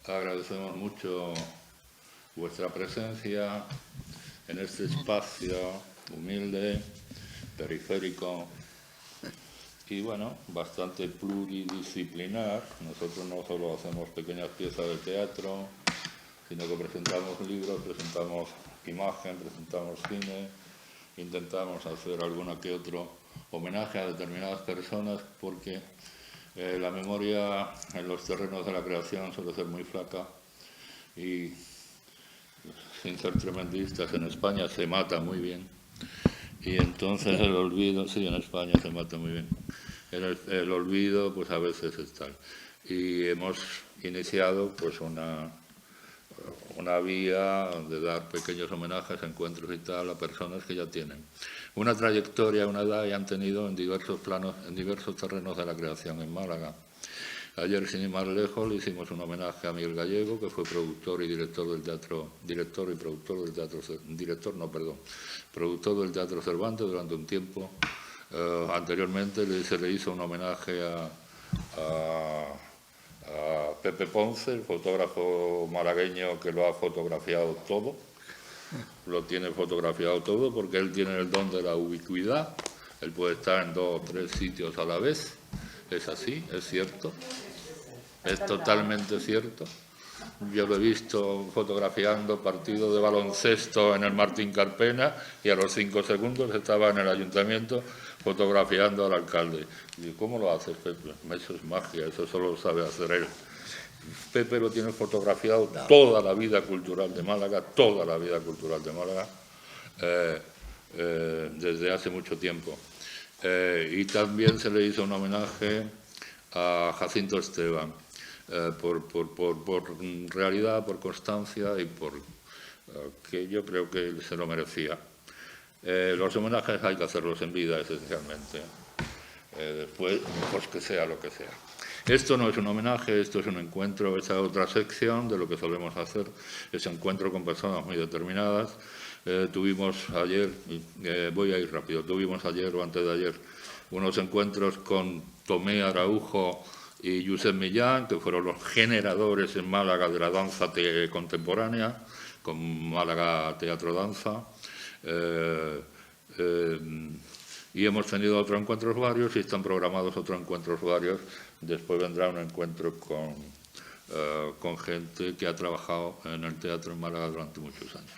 Agradecemos mucho vuestra presencia en este espacio humilde, periférico y, bueno, bastante pluridisciplinar. Nosotros no solo hacemos pequeñas piezas de teatro, sino que presentamos libros, presentamos imagen, presentamos cine, intentamos hacer alguna que otro homenaje a determinadas personas porque la memoria en los terrenos de la creación suele ser muy flaca y, sin ser tremendistas, en España se mata muy bien y entonces el olvido, sí, en España se mata muy bien, el olvido pues a veces es tal. Y hemos iniciado pues una vía de dar pequeños homenajes, encuentros y tal a personas que ya tienen una trayectoria, una edad y han tenido en diversos planos, en diversos terrenos de la creación en Málaga. Ayer, sin ir más lejos, le hicimos un homenaje a Miguel Gallego, que fue productor y director del teatro, productor del Teatro Cervantes durante un tiempo. Anteriormente se le hizo un homenaje a Pepe Ponce, el fotógrafo malagueño que lo ha fotografiado todo. Lo tiene fotografiado todo porque él tiene el don de la ubicuidad. Él puede estar en 2 o 3 sitios a la vez. Es así, es cierto. Es totalmente cierto. Yo lo he visto fotografiando partidos de baloncesto en el Martín Carpena y a los 5 segundos estaba en el ayuntamiento fotografiando al alcalde. Y digo, ¿cómo lo haces, Pepe? Eso es magia, eso solo lo sabe hacer él. Pepe lo tiene fotografiado toda la vida cultural de Málaga, desde hace mucho tiempo. Y también se le hizo un homenaje a Jacinto Esteban, por realidad, por constancia y por que yo creo que él se lo merecía. Los homenajes hay que hacerlos en vida, esencialmente. Después, pues que sea lo que sea. Esto no es un homenaje, esto es un encuentro, esa es otra sección de lo que solemos hacer, ese encuentro con personas muy determinadas. Tuvimos ayer, voy a ir rápido, tuvimos ayer o antes de ayer unos encuentros con Tomé Araujo y Josep Millán, que fueron los generadores en Málaga de la danza contemporánea, con Málaga Teatro Danza. Y hemos tenido otros encuentros varios y están programados otros encuentros varios. Después vendrá un encuentro con gente que ha trabajado en el teatro en Málaga durante muchos años.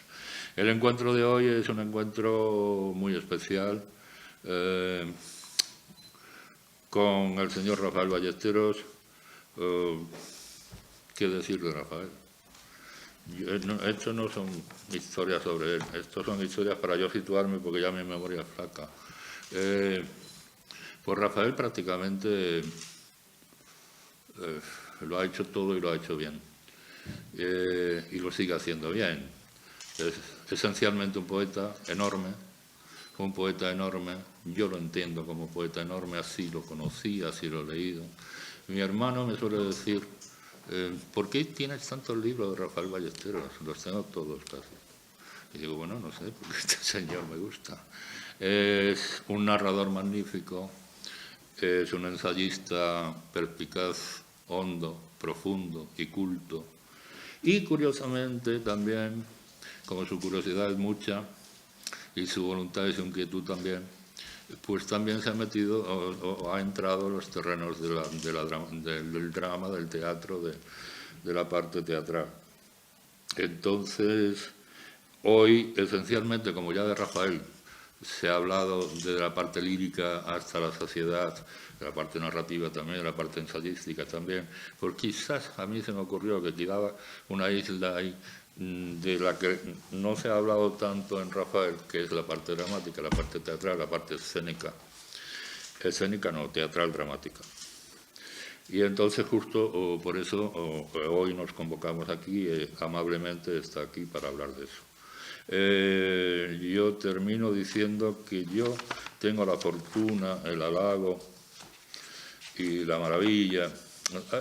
El encuentro de hoy es un encuentro muy especial con el señor Rafael Ballesteros. ¿Qué decir de Rafael? Esto no son historias sobre él, esto son historias para yo situarme porque ya mi memoria es flaca. Pues Rafael prácticamente lo ha hecho todo y lo ha hecho bien. Y lo sigue haciendo bien. Es esencialmente un poeta enorme, yo lo entiendo como poeta enorme, así lo conocí, así lo he leído. Mi hermano me suele decir, ¿por qué tienes tantos libros de Rafael Ballesteros? Los tengo todos casi. Y digo, bueno, no sé, porque este señor me gusta. Es un narrador magnífico, es un ensayista perspicaz, hondo, profundo y culto. Y curiosamente también, como su curiosidad es mucha y su voluntad y su inquietud también, pues también se ha metido o ha entrado en los terrenos del drama, del teatro, de la parte teatral. Entonces, hoy, esencialmente, como ya de Rafael se ha hablado de la parte lírica hasta la saciedad, de la parte narrativa también, de la parte ensayística también, pues quizás a mí se me ocurrió que quedaba una isla ahí de la que no se ha hablado tanto en Rafael, que es la parte dramática, la parte teatral, la parte escénica. Escénica no, teatral, dramática. Y entonces justo por eso hoy nos convocamos aquí, amablemente está aquí para hablar de eso. Yo termino diciendo que yo tengo la fortuna, el halago y la maravilla.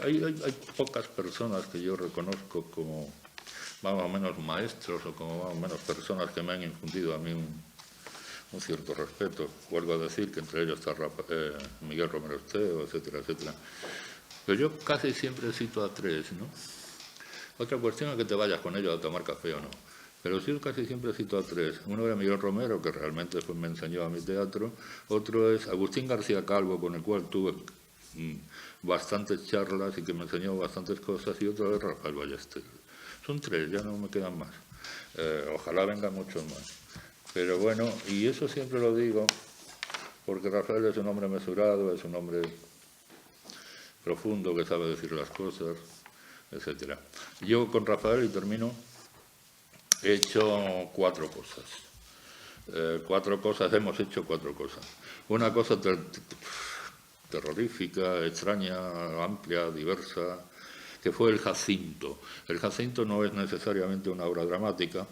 Hay pocas personas que yo reconozco como más o menos maestros o como más o menos personas que me han infundido a mí un cierto respeto. Vuelvo a decir que entre ellos está Miguel Romero Esteo, etcétera, etcétera. Pero yo casi siempre cito a 3, ¿no? Otra cuestión es que te vayas con ellos a tomar café o no. Pero yo casi siempre cito a tres. Uno era Miguel Romero, que realmente me enseñó a mi teatro. Otro es Agustín García Calvo, con el cual tuve bastantes charlas y que me enseñó bastantes cosas. Y otro es Rafael Ballesteros. Son tres, ya no me quedan más. Ojalá vengan muchos más. Pero bueno, y eso siempre lo digo, porque Rafael es un hombre mesurado, es un hombre profundo que sabe decir las cosas, etc. Yo con Rafael, y termino, he hecho cuatro cosas. Hemos hecho cuatro cosas. Una cosa terrorífica, extraña, amplia, diversa, que fue el Jacinto. El Jacinto no es necesariamente una obra dramática,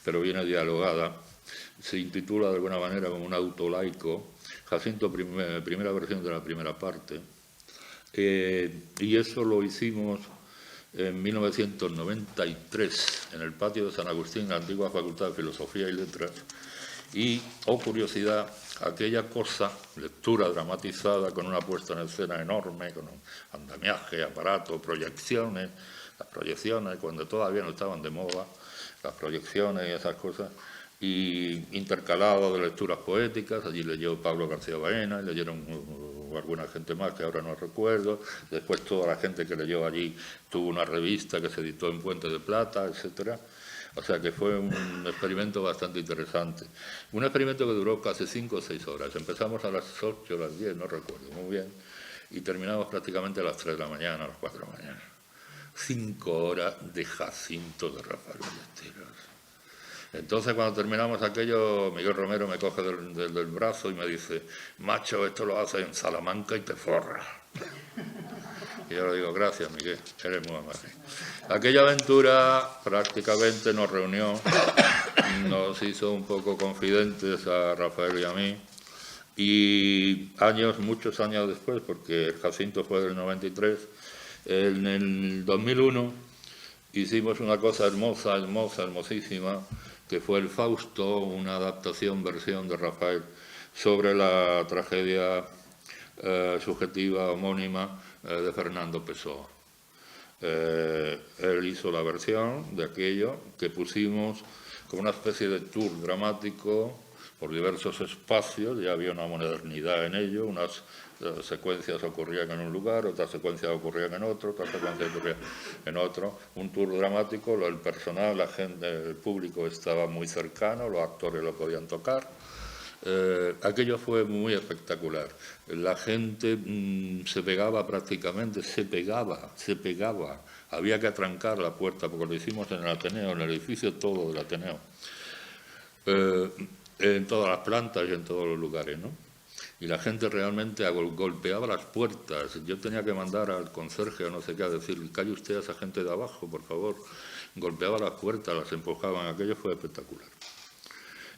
pero viene dialogada. Se intitula de alguna manera como un autolaico. Jacinto, primera versión de la primera parte. Y eso lo hicimos en 1993, en el patio de San Agustín, la antigua Facultad de Filosofía y Letras. Y, oh curiosidad, aquella cosa, lectura dramatizada con una puesta en escena enorme, con un andamiaje, aparato, proyecciones, las proyecciones cuando todavía no estaban de moda, las proyecciones y esas cosas, y intercalado de lecturas poéticas. Allí leyó Pablo García Baena, y leyeron alguna gente más que ahora no recuerdo. Después toda la gente que leyó allí tuvo una revista que se editó en Puente de Plata, etcétera. O sea que fue un experimento bastante interesante. Un experimento que duró casi 5 o 6 horas. Empezamos a las 8 o las 10, no recuerdo muy bien, y terminamos prácticamente a las 3 de la mañana, a las 4 de la mañana. 5 horas de Jacinto de Rafael Ballesteros. Entonces, cuando terminamos aquello, Miguel Romero me coge del brazo y me dice: macho, esto lo haces en Salamanca y te forras. Y yo le digo: gracias, Miguel, eres muy amable. Aquella aventura prácticamente nos reunió, nos hizo un poco confidentes a Rafael y a mí, y muchos años después, porque el Jacinto fue del 93, en el 2001 hicimos una cosa hermosísima, que fue el Fausto, una versión de Rafael sobre la tragedia subjetiva homónima de Fernando Pessoa. Él hizo la versión de aquello que pusimos como una especie de tour dramático por diversos espacios. Ya había una modernidad en ello, unas secuencias ocurrían en un lugar, otras secuencias ocurrían en otro, otras secuencias ocurrían en otro. Un tour dramático, el personal, la gente, el público estaba muy cercano, los actores lo podían tocar. Aquello fue muy espectacular. La gente se pegaba prácticamente, se pegaba. Había que atrancar la puerta, porque lo hicimos en el Ateneo, en el edificio todo del Ateneo. En todas las plantas y en todos los lugares, ¿no? Y la gente realmente golpeaba las puertas. Yo tenía que mandar al conserje o no sé qué a decir: calle usted a esa gente de abajo, por favor. Golpeaba las puertas, las empujaban. Aquello fue espectacular.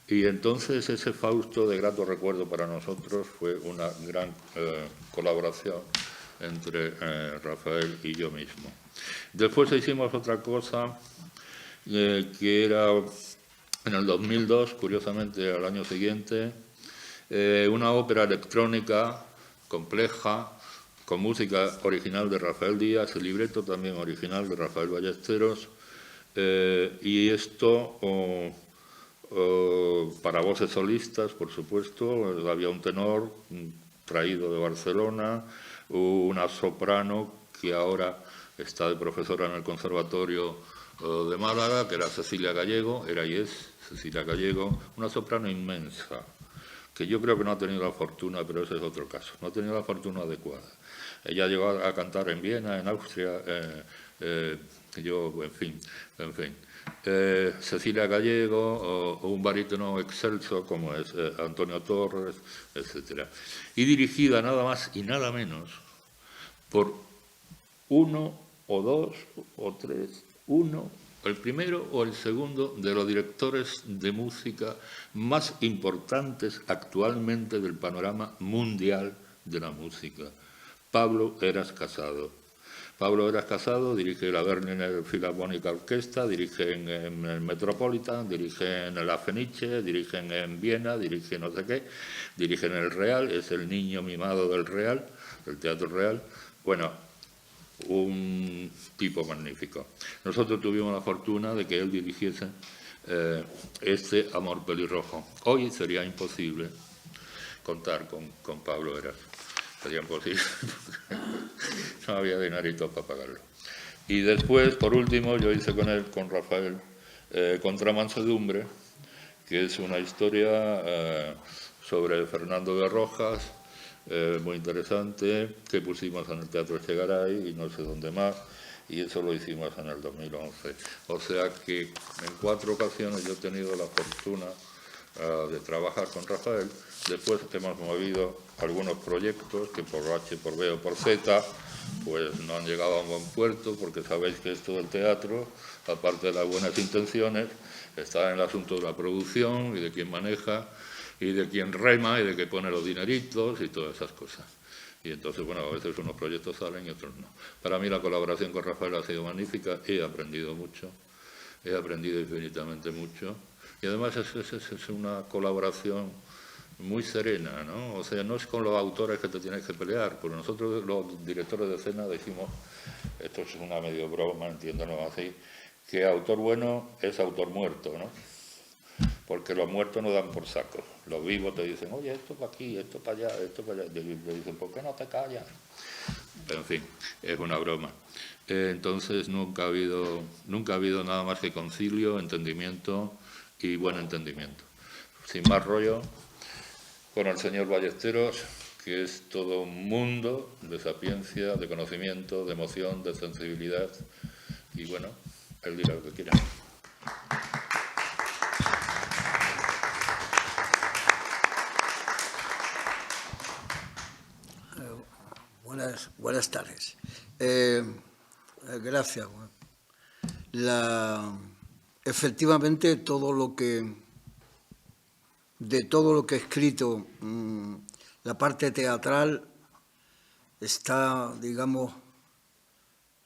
Y entonces ese Fausto de grato recuerdo para nosotros fue una gran colaboración entre Rafael y yo mismo. Después hicimos otra cosa que era en el 2002, curiosamente al año siguiente, una ópera electrónica compleja con música original de Rafael Díaz, el libreto también original de Rafael Ballesteros, y esto para voces solistas, por supuesto. Había un tenor traído de Barcelona, una soprano que ahora está de profesora en el Conservatorio de Málaga, que era Cecilia Gallego, era y es Cecilia Gallego, una soprano inmensa, que yo creo que no ha tenido la fortuna, pero ese es otro caso, no ha tenido la fortuna adecuada. Ella llegó a cantar en Viena, en Austria, en fin. Cecilia Gallego, o un barítono excelso como es Antonio Torres, etc. Y dirigida nada más y nada menos por uno o dos o tres, el primero o el segundo de los directores de música más importantes actualmente del panorama mundial de la música, Pablo Heras Casado. Pablo Heras Casado dirige la Berliner Philharmonic Orquesta, dirige en el Metropolitan, dirige en la Fenice, dirige en Viena, dirige no sé qué, dirige en el Real, es el niño mimado del Real, del Teatro Real. Bueno, un tipo magnífico. Nosotros tuvimos la fortuna de que él dirigiese este Amor pelirrojo. Hoy sería imposible contar con Pablo Heras. Sería imposible, no había dinerito para pagarlo. Y después, por último, yo hice con él, con Rafael, Contra Mansedumbre, que es una historia sobre Fernando de Rojas, muy interesante, que pusimos en el Teatro Echegaray y no sé dónde más, y eso lo hicimos en el 2011. O sea que en 4 ocasiones yo he tenido la fortuna de trabajar con Rafael. Después hemos movido algunos proyectos que por H, por B o por Z pues no han llegado a un buen puerto, porque sabéis que esto del teatro, aparte de las buenas intenciones, está en el asunto de la producción y de quién maneja y de quién rema y de qué pone los dineritos y todas esas cosas. Y entonces, bueno, a veces unos proyectos salen y otros no. Para mí la colaboración con Rafael ha sido magnífica, he aprendido mucho, he aprendido infinitamente mucho. Y además es una colaboración muy serena, ¿no? O sea, no es con los autores que te tienes que pelear, porque nosotros los directores de escena decimos, esto es una medio broma, entiéndanos así, que autor bueno es autor muerto, ¿no? Porque los muertos no dan por saco. Los vivos te dicen, oye, esto para aquí, esto para allá, esto para allá. Y le dicen, ¿por qué no te callas? Pero, en fin, es una broma. Entonces nunca ha habido nada más que concilio, entendimiento y buen entendimiento. Sin más rollo, con el señor Ballesteros, que es todo un mundo de sapiencia, de conocimiento, de emoción, de sensibilidad. Y bueno, él dirá lo que quiera. Buenas tardes. Gracias. Efectivamente, de todo lo que he escrito, la parte teatral está, digamos,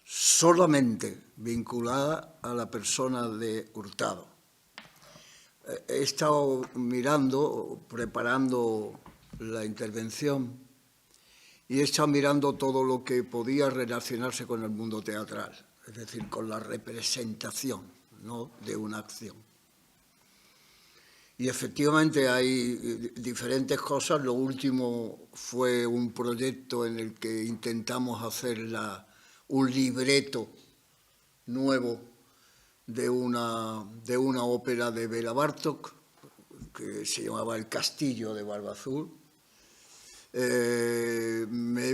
solamente vinculada a la persona de Hurtado. He estado mirando, preparando la intervención, y he estado mirando todo lo que podía relacionarse con el mundo teatral, es decir, con la representación, ¿no?, de una acción. Y efectivamente hay diferentes cosas. Lo último fue un proyecto en el que intentamos hacer un libreto nuevo de una ópera de Béla Bartók, que se llamaba El Castillo de Barba Azul. Me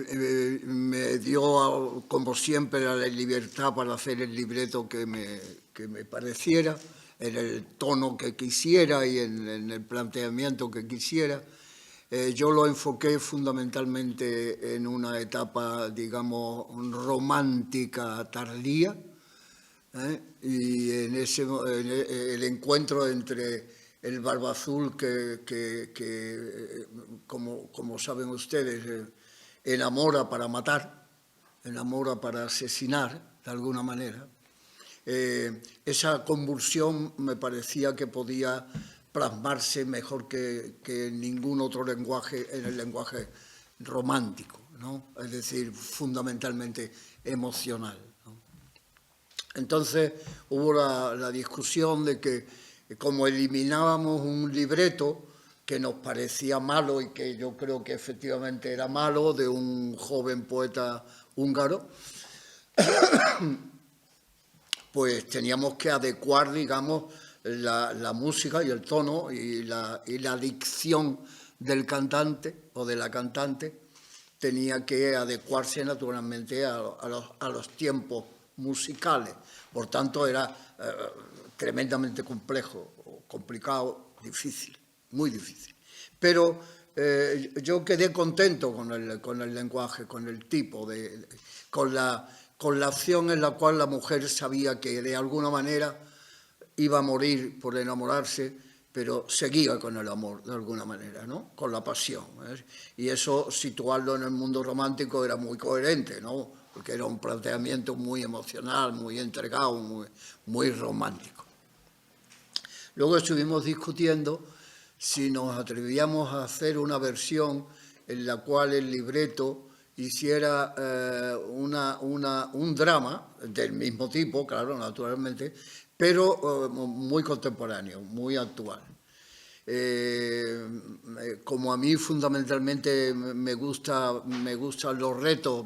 dio, como siempre, la libertad para hacer el libreto que me pareciera, en el tono que quisiera y en el planteamiento que quisiera. Yo lo enfoqué fundamentalmente en una etapa, digamos, romántica tardía, y en el encuentro entre el Barba Azul, que como saben ustedes, enamora para matar, enamora para asesinar, de alguna manera. Esa convulsión me parecía que podía plasmarse mejor que en ningún otro lenguaje, en el lenguaje romántico, ¿no? Es decir, fundamentalmente emocional, ¿no? Entonces hubo la discusión de que, como eliminábamos un libreto que nos parecía malo y que yo creo que efectivamente era malo, de un joven poeta húngaro, pues teníamos que adecuar, digamos, la música y el tono y la dicción del cantante o de la cantante tenía que adecuarse naturalmente a los tiempos musicales. Por tanto, era tremendamente complejo, complicado, difícil, muy difícil. Pero yo quedé contento con el lenguaje, con el tipo, con la acción en la cual la mujer sabía que de alguna manera iba a morir por enamorarse, pero seguía con el amor de alguna manera, ¿no?, con la pasión, ¿eh? Y eso, situarlo en el mundo romántico, era muy coherente, ¿no?, porque era un planteamiento muy emocional, muy entregado, muy romántico. Luego estuvimos discutiendo si nos atrevíamos a hacer una versión en la cual el libreto hiciera un drama del mismo tipo, claro, naturalmente, pero muy contemporáneo, muy actual. Como a mí fundamentalmente me gustan los retos,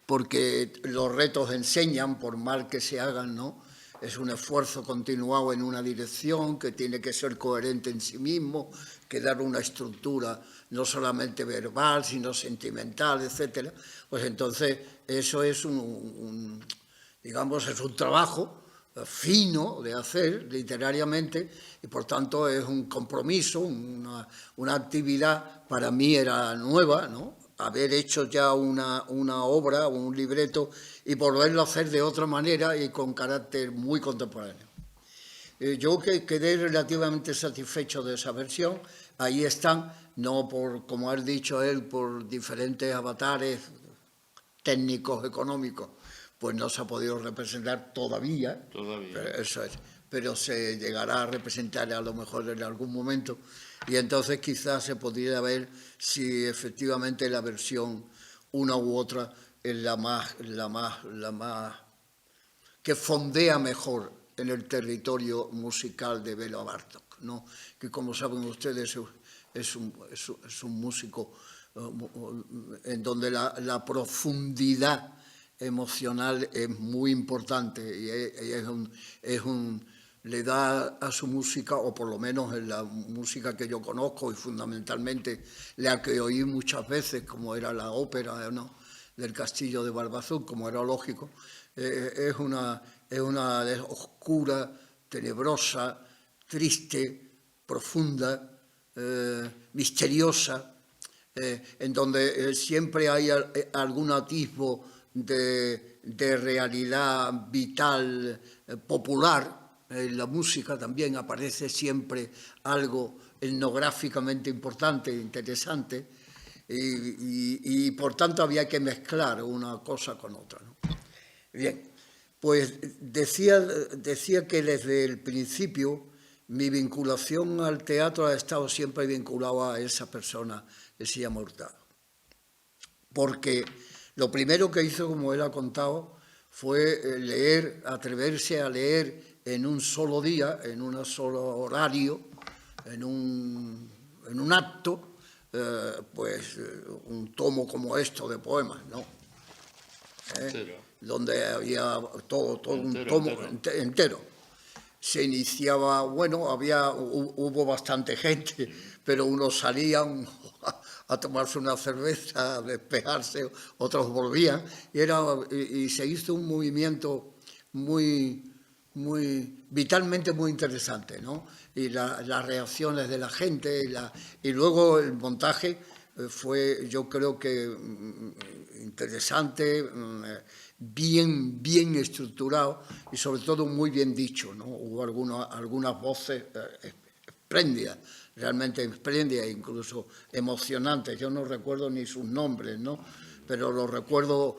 porque los retos enseñan, por mal que se hagan, ¿no? Es un esfuerzo continuado en una dirección que tiene que ser coherente en sí mismo, que dar una estructura no solamente verbal, sino sentimental, etcétera. Pues entonces eso es digamos, es un trabajo fino de hacer literariamente y por tanto es un compromiso, una actividad para mí era nueva, ¿no? Haber hecho ya una obra, un libreto y volverlo a hacer de otra manera y con carácter muy contemporáneo. Yo quedé relativamente satisfecho de esa versión. Ahí están, no por, como has dicho él, por diferentes avatares técnicos, económicos, pues no se ha podido representar todavía. Pero eso es. Pero se llegará a representar a lo mejor en algún momento y entonces quizás se podría ver si efectivamente la versión una u otra es la más que fondea mejor en el territorio musical de Béla Bartók, ¿no? Que como saben ustedes es un músico en donde la profundidad emocional es muy importante y le da a su música, o por lo menos en la música que yo conozco y fundamentalmente la que oí muchas veces, como era la ópera, ¿no?, del Castillo de Barbazú, como era lógico, es una oscura, tenebrosa, triste, profunda, misteriosa, en donde siempre hay algún atisbo de realidad vital, popular. En la música también aparece siempre algo etnográficamente importante, interesante, y por tanto había que mezclar una cosa con otra, ¿no? Bien, pues decía que desde el principio mi vinculación al teatro ha estado siempre vinculada a esa persona que se llama Hurtado. Porque lo primero que hizo, como él ha contado, fue leer, atreverse a leer en un solo día, en un solo horario, en un acto, pues un tomo como esto de poemas, ¿no? Donde había todo un tomo entero. Se iniciaba, bueno, hubo bastante gente, pero unos salían a tomarse una cerveza, a despejarse, otros volvían, y se hizo un movimiento vitalmente muy interesante, ¿no? Y las reacciones de la gente, y luego el montaje fue, yo creo que interesante, bien estructurado y sobre todo muy bien dicho, ¿no? Hubo algunas voces espléndidas, realmente espléndidas, incluso emocionantes. Yo no recuerdo ni sus nombres, ¿no? Pero lo recuerdo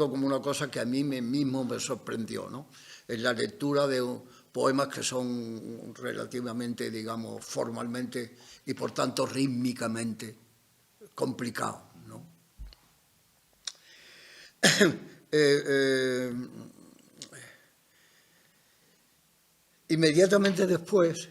como una cosa que a mí mismo me sorprendió, ¿no? En la lectura de poemas que son relativamente, digamos, formalmente y por tanto rítmicamente complicados, ¿no? Inmediatamente después,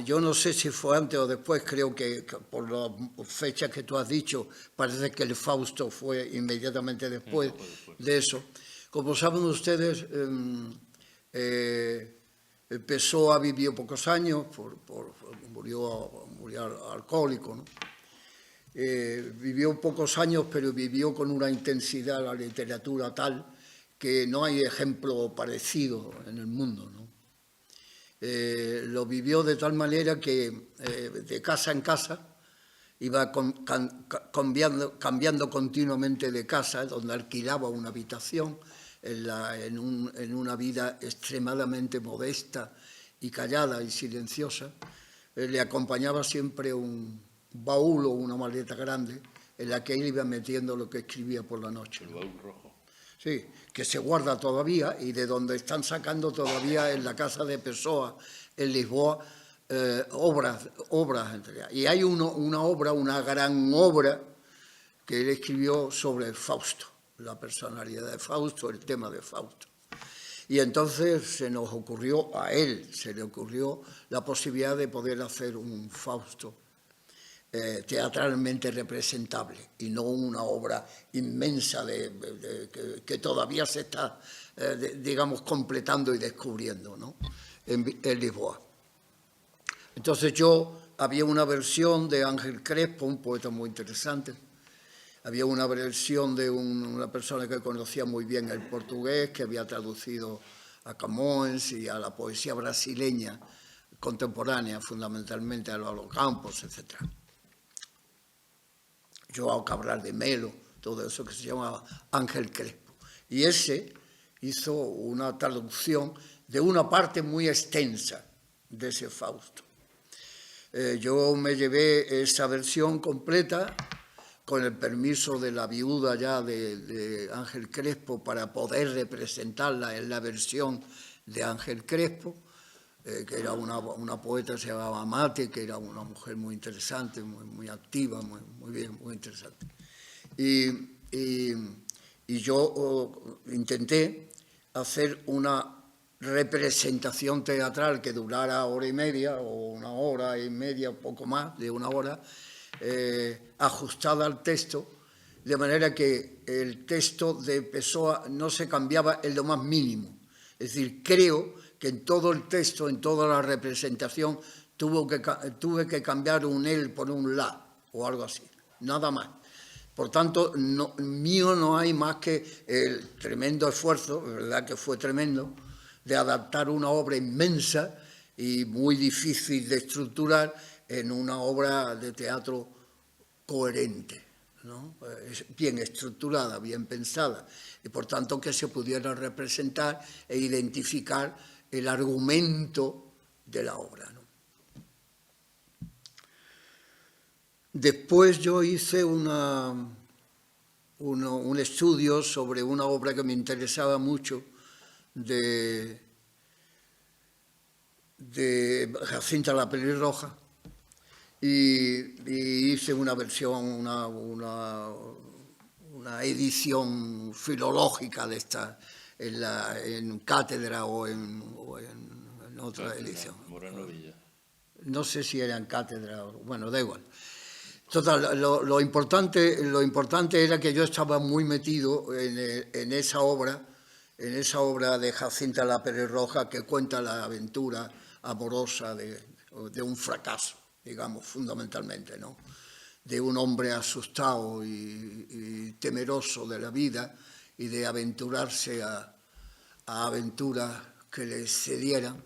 yo no sé si fue antes o después, creo que por las fechas que tú has dicho, parece que el Fausto fue inmediatamente después de eso. Como saben ustedes, Pessoa vivió pocos años, murió alcohólico, ¿no? Vivió pocos años, pero vivió con una intensidad la literatura tal que no hay ejemplo parecido en el mundo, ¿no? Lo vivió de tal manera que de casa en casa iba cambiando continuamente de casa, donde alquilaba una habitación en una vida extremadamente modesta y callada y silenciosa. Le acompañaba siempre un baúl o una maleta grande en la que él iba metiendo lo que escribía por la noche. El baúl rojo. Sí, que se guarda todavía y de donde están sacando todavía en la casa de Pessoa, en Lisboa, obras. Y hay una gran obra que él escribió sobre Fausto, la personalidad de Fausto, el tema de Fausto. Y entonces se nos ocurrió, a él se le ocurrió la posibilidad de poder hacer un Fausto teatralmente representable y no una obra inmensa que todavía se está, digamos, completando y descubriendo, ¿no?, en Lisboa. Entonces había una versión de Ángel Crespo, un poeta muy interesante. Había una versión de una persona que conocía muy bien el portugués, que había traducido a Camões y a la poesía brasileña contemporánea, fundamentalmente a Álvaro Campos, etc. João Cabral de Melo, todo eso, que se llamaba Ángel Crespo. Y ese hizo una traducción de una parte muy extensa de ese Fausto. Yo me llevé esa versión completa con el permiso de la viuda ya de Ángel Crespo para poder representarla en la versión de Ángel Crespo, que era una poeta que se llamaba Mate, que era una mujer muy interesante, muy activa, muy bien, muy interesante. Y yo intenté hacer una representación teatral que durara hora y media, o una hora y media, un poco más de una hora, ajustada al texto, de manera que el texto de Pessoa no se cambiaba en lo más mínimo. Es decir, creo que en todo el texto, en toda la representación, tuve que cambiar un él por un la, o algo así, nada más. Por tanto, mío no hay más que el tremendo esfuerzo, verdad que fue tremendo, de adaptar una obra inmensa y muy difícil de estructurar en una obra de teatro coherente, ¿no?, bien estructurada, bien pensada, y por tanto que se pudiera representar e identificar el argumento de la obra, ¿no? Después yo hice un estudio sobre una obra que me interesaba mucho de Jacinta la Pelirroja, y hice una versión, una edición filológica de esta en cátedra o en otra cátedra, edición. Moreno Villa. No sé si era en cátedra, bueno, da igual. Total, lo importante era que yo estaba muy metido en esa obra de Jacinta la Pelirroja, que cuenta la aventura amorosa de un fracaso, digamos, fundamentalmente, ¿no?, de un hombre asustado y temeroso de la vida y de aventurarse a aventuras que le cedieran,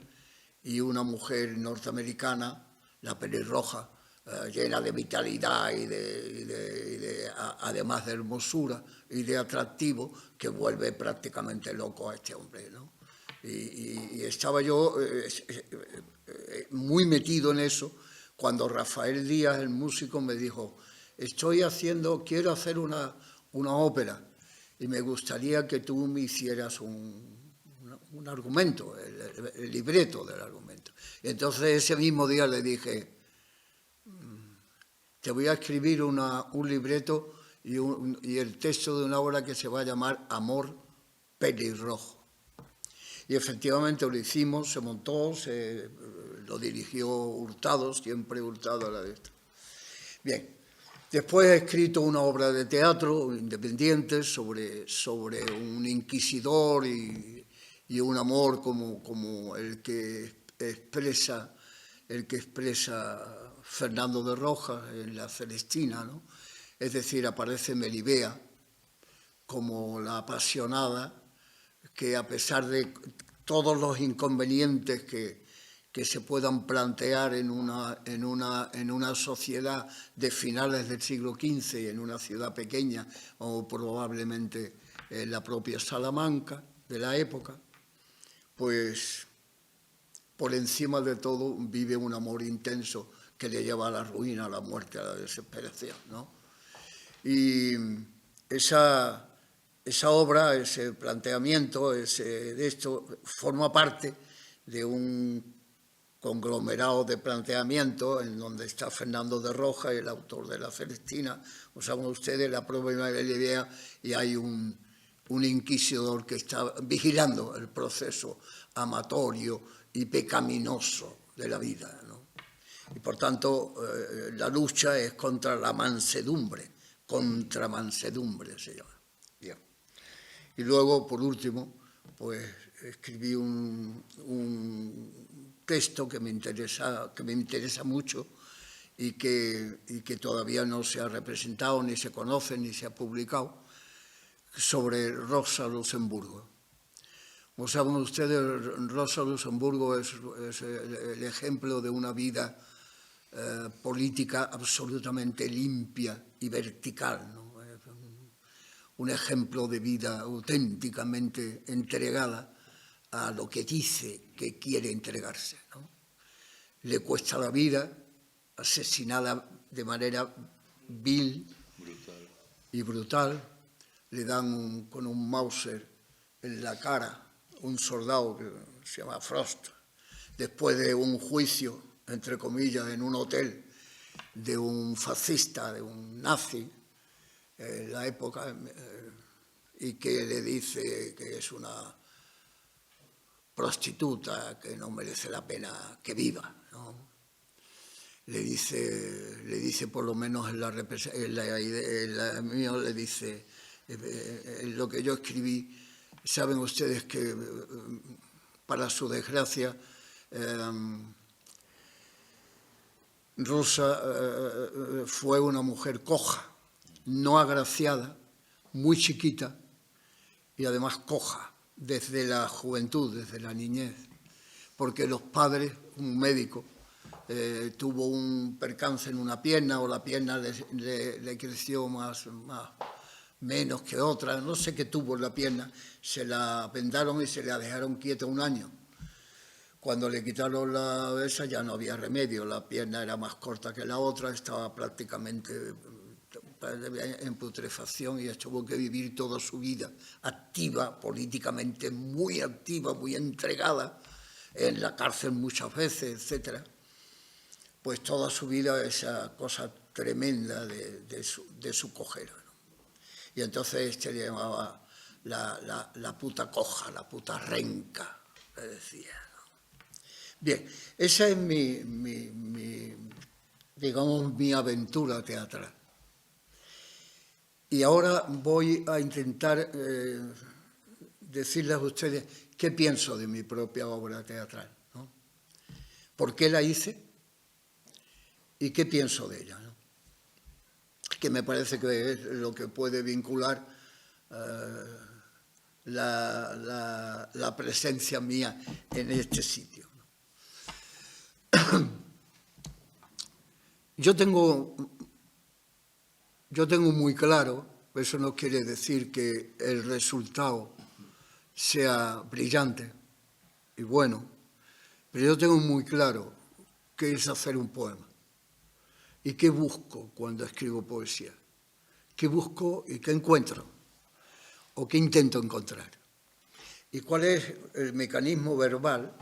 y una mujer norteamericana, la pelirroja, llena de vitalidad y además de hermosura y de atractivo, que vuelve prácticamente loco a este hombre, ¿no? Y estaba yo muy metido en eso cuando Rafael Díaz, el músico, me dijo: quiero hacer una ópera y me gustaría que tú me hicieras un argumento, el libreto del argumento. Y entonces ese mismo día le dije: te voy a escribir un libreto y el texto de una obra que se va a llamar Amor Pelirrojo. Y efectivamente lo hicimos, se montó, lo dirigió Hurtado, siempre Hurtado a la de esto. Bien, después he escrito una obra de teatro independiente sobre un inquisidor y un amor como el que expresa Fernando de Rojas en La Celestina, ¿no? Es decir, aparece Melibea como la apasionada que, a pesar de todos los inconvenientes que se puedan plantear en una sociedad de finales del siglo XV y en una ciudad pequeña, o probablemente en la propia Salamanca de la época, pues por encima de todo vive un amor intenso que le lleva a la ruina, a la muerte, a la desesperación, ¿no? Y esa obra, ese planteamiento, de esto, forma parte de un conglomerado de planteamientos en donde está Fernando de Rojas, el autor de La Celestina, o saben ustedes, la propia idea, y hay un inquisidor que está vigilando el proceso amatorio y pecaminoso de la vida, ¿no? Y por tanto, la lucha es contra la mansedumbre, contra mansedumbre se llama. Bien. Y luego, por último, pues escribí un texto que me interesa mucho y que todavía no se ha representado, ni se conoce, ni se ha publicado, sobre Rosa Luxemburgo. Como saben ustedes, Rosa Luxemburgo es el ejemplo de una vida política absolutamente limpia y vertical, ¿no? Un ejemplo de vida auténticamente entregada a lo que dice que quiere entregarse, ¿no? Le cuesta la vida, asesinada de manera vil y brutal, le dan con un Mauser en la cara un soldado que se llama Frost, después de un juicio, entre comillas, en un hotel de un fascista, de un nazi, en la época, y que le dice que es una prostituta, que no merece la pena que viva, ¿no? Le dice por lo menos en la mía, le dice, en lo que yo escribí, saben ustedes que, para su desgracia, Rosa fue una mujer coja, no agraciada, muy chiquita y además coja desde la juventud, desde la niñez, porque los padres, un médico, tuvo un percance en una pierna, o la pierna le creció menos que otra, no sé qué tuvo en la pierna, se la vendaron y se la dejaron quieta un año. Cuando le quitaron esa ya no había remedio, la pierna era más corta que la otra, estaba prácticamente en putrefacción y tuvo que vivir toda su vida activa, políticamente muy activa, muy entregada, en la cárcel muchas veces, etcétera. Pues toda su vida esa cosa tremenda de su cojera, ¿no? Y entonces le llamaba la puta coja, la puta renca, le decía, ¿no? Bien, esa es digamos, mi aventura teatral. Y ahora voy a intentar decirles a ustedes qué pienso de mi propia obra teatral, ¿no? ¿Por qué la hice? ¿Y qué pienso de ella, ¿no? Que me parece que es lo que puede vincular la presencia mía en este sitio, ¿no? Yo tengo muy claro, eso no quiere decir que el resultado sea brillante y bueno, pero yo tengo muy claro qué es hacer un poema. ¿Y qué busco cuando escribo poesía? ¿Qué busco y qué encuentro? ¿O qué intento encontrar? ¿Y cuál es el mecanismo verbal,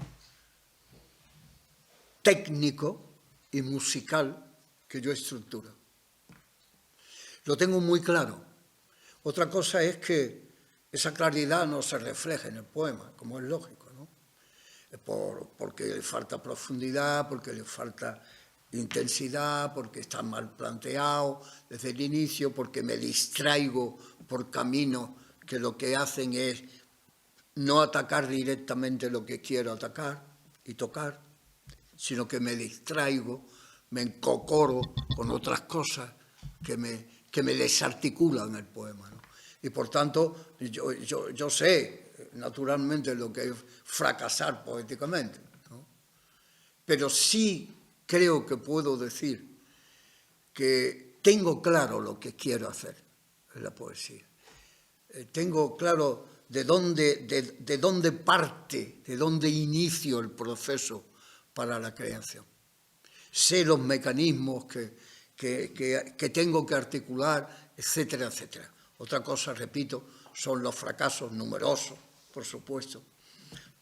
técnico y musical que yo estructuro? Lo tengo muy claro. Otra cosa es que esa claridad no se refleje en el poema, como es lógico, ¿no? Porque le falta profundidad, porque le falta intensidad, porque está mal planteado desde el inicio, porque me distraigo por caminos que lo que hacen es no atacar directamente lo que quiero atacar y tocar, sino que me distraigo, me encocoro con otras cosas que me desarticulan el poema, ¿no? Y por tanto, yo sé naturalmente lo que es fracasar poéticamente, ¿no? Pero sí creo que puedo decir que tengo claro lo que quiero hacer en la poesía. Tengo claro de dónde parte, de dónde inicio el proceso para la creación. Sé los mecanismos que tengo que articular, etcétera, etcétera. Otra cosa, repito, son los fracasos numerosos, por supuesto.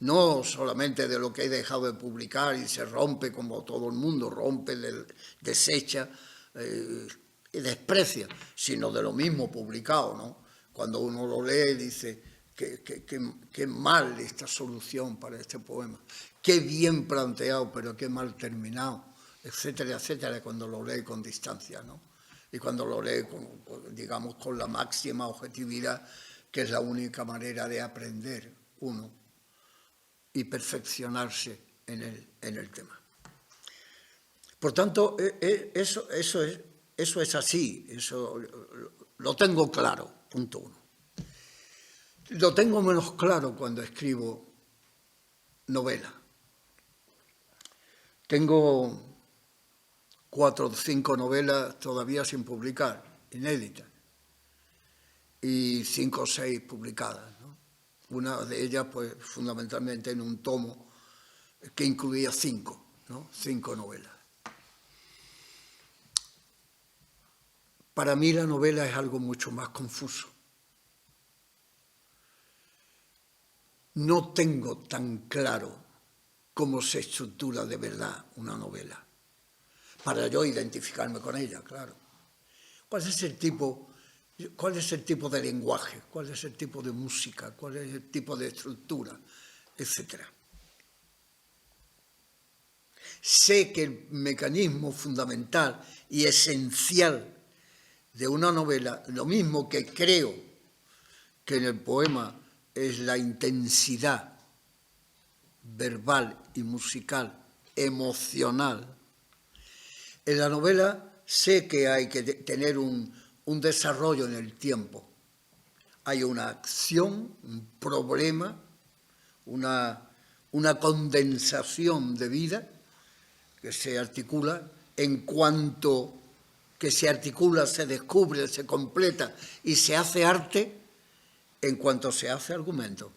no solamente de lo que he dejado de publicar y se rompe como todo el mundo, rompe, desecha y desprecia, sino de lo mismo publicado, ¿no? Cuando uno lo lee dice, qué mal esta solución para este poema, qué bien planteado, pero qué mal terminado, etcétera, etcétera, cuando lo lee con distancia, ¿no? Y cuando lo lee, digamos, con la máxima objetividad, que es la única manera de aprender uno y perfeccionarse en el tema. Por tanto, eso es así, eso lo tengo claro, punto uno. Lo tengo menos claro cuando escribo novela. Tengo 4 o 5 novelas todavía sin publicar, inéditas, y 5 o 6 publicadas, ¿no? Una de ellas, pues, fundamentalmente en un tomo que incluía 5, ¿no? 5 novelas. Para mí la novela es algo mucho más confuso. No tengo tan claro cómo se estructura de verdad una novela, para yo identificarme con ella, claro. ¿Cuál es el tipo de lenguaje? ¿Cuál es el tipo de música? ¿Cuál es el tipo de estructura? Etcétera. Sé que el mecanismo fundamental y esencial de una novela, lo mismo que creo que en el poema es la intensidad verbal y musical, emocional. En la novela sé que hay que tener un desarrollo en el tiempo. Hay una acción, un problema, una condensación de vida que se articula. En cuanto que se articula, se descubre, se completa y se hace arte, en cuanto se hace argumento,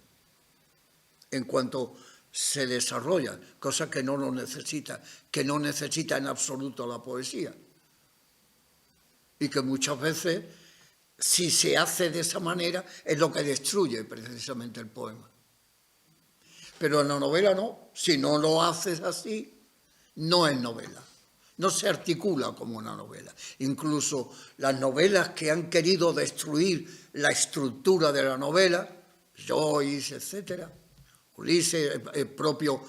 en cuanto se desarrolla, cosa que no lo necesita, que no necesita en absoluto la poesía. Y que muchas veces, si se hace de esa manera, es lo que destruye precisamente el poema. Pero en la novela no, si no lo haces así, no es novela. No se articula como una novela. Incluso las novelas que han querido destruir la estructura de la novela, Joyce, etcétera, Ulises, el propio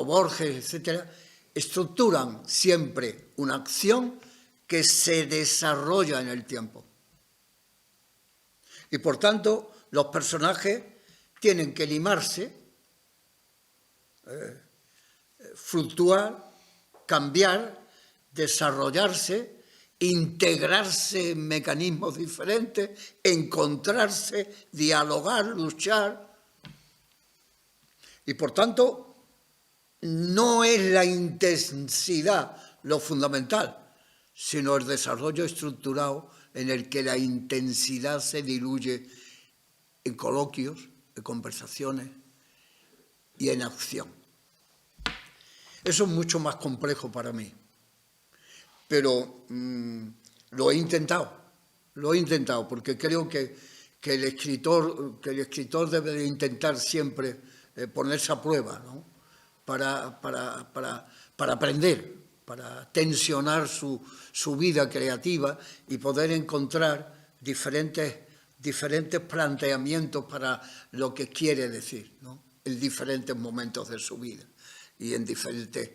Borges, etcétera, estructuran siempre una acción que se desarrolla en el tiempo. Y por tanto, los personajes tienen que limarse, fluctuar, cambiar, desarrollarse, integrarse en mecanismos diferentes, encontrarse, dialogar, luchar. Y por tanto, no es la intensidad lo fundamental, sino el desarrollo estructurado en el que la intensidad se diluye en coloquios, en conversaciones y en acción. Eso es mucho más complejo para mí, pero lo he intentado porque creo que el escritor debe de intentar siempre ponerse a prueba, ¿no? para aprender, para tensionar su vida creativa y poder encontrar diferentes planteamientos para lo que quiere decir, ¿no? En diferentes momentos de su vida y en diferentes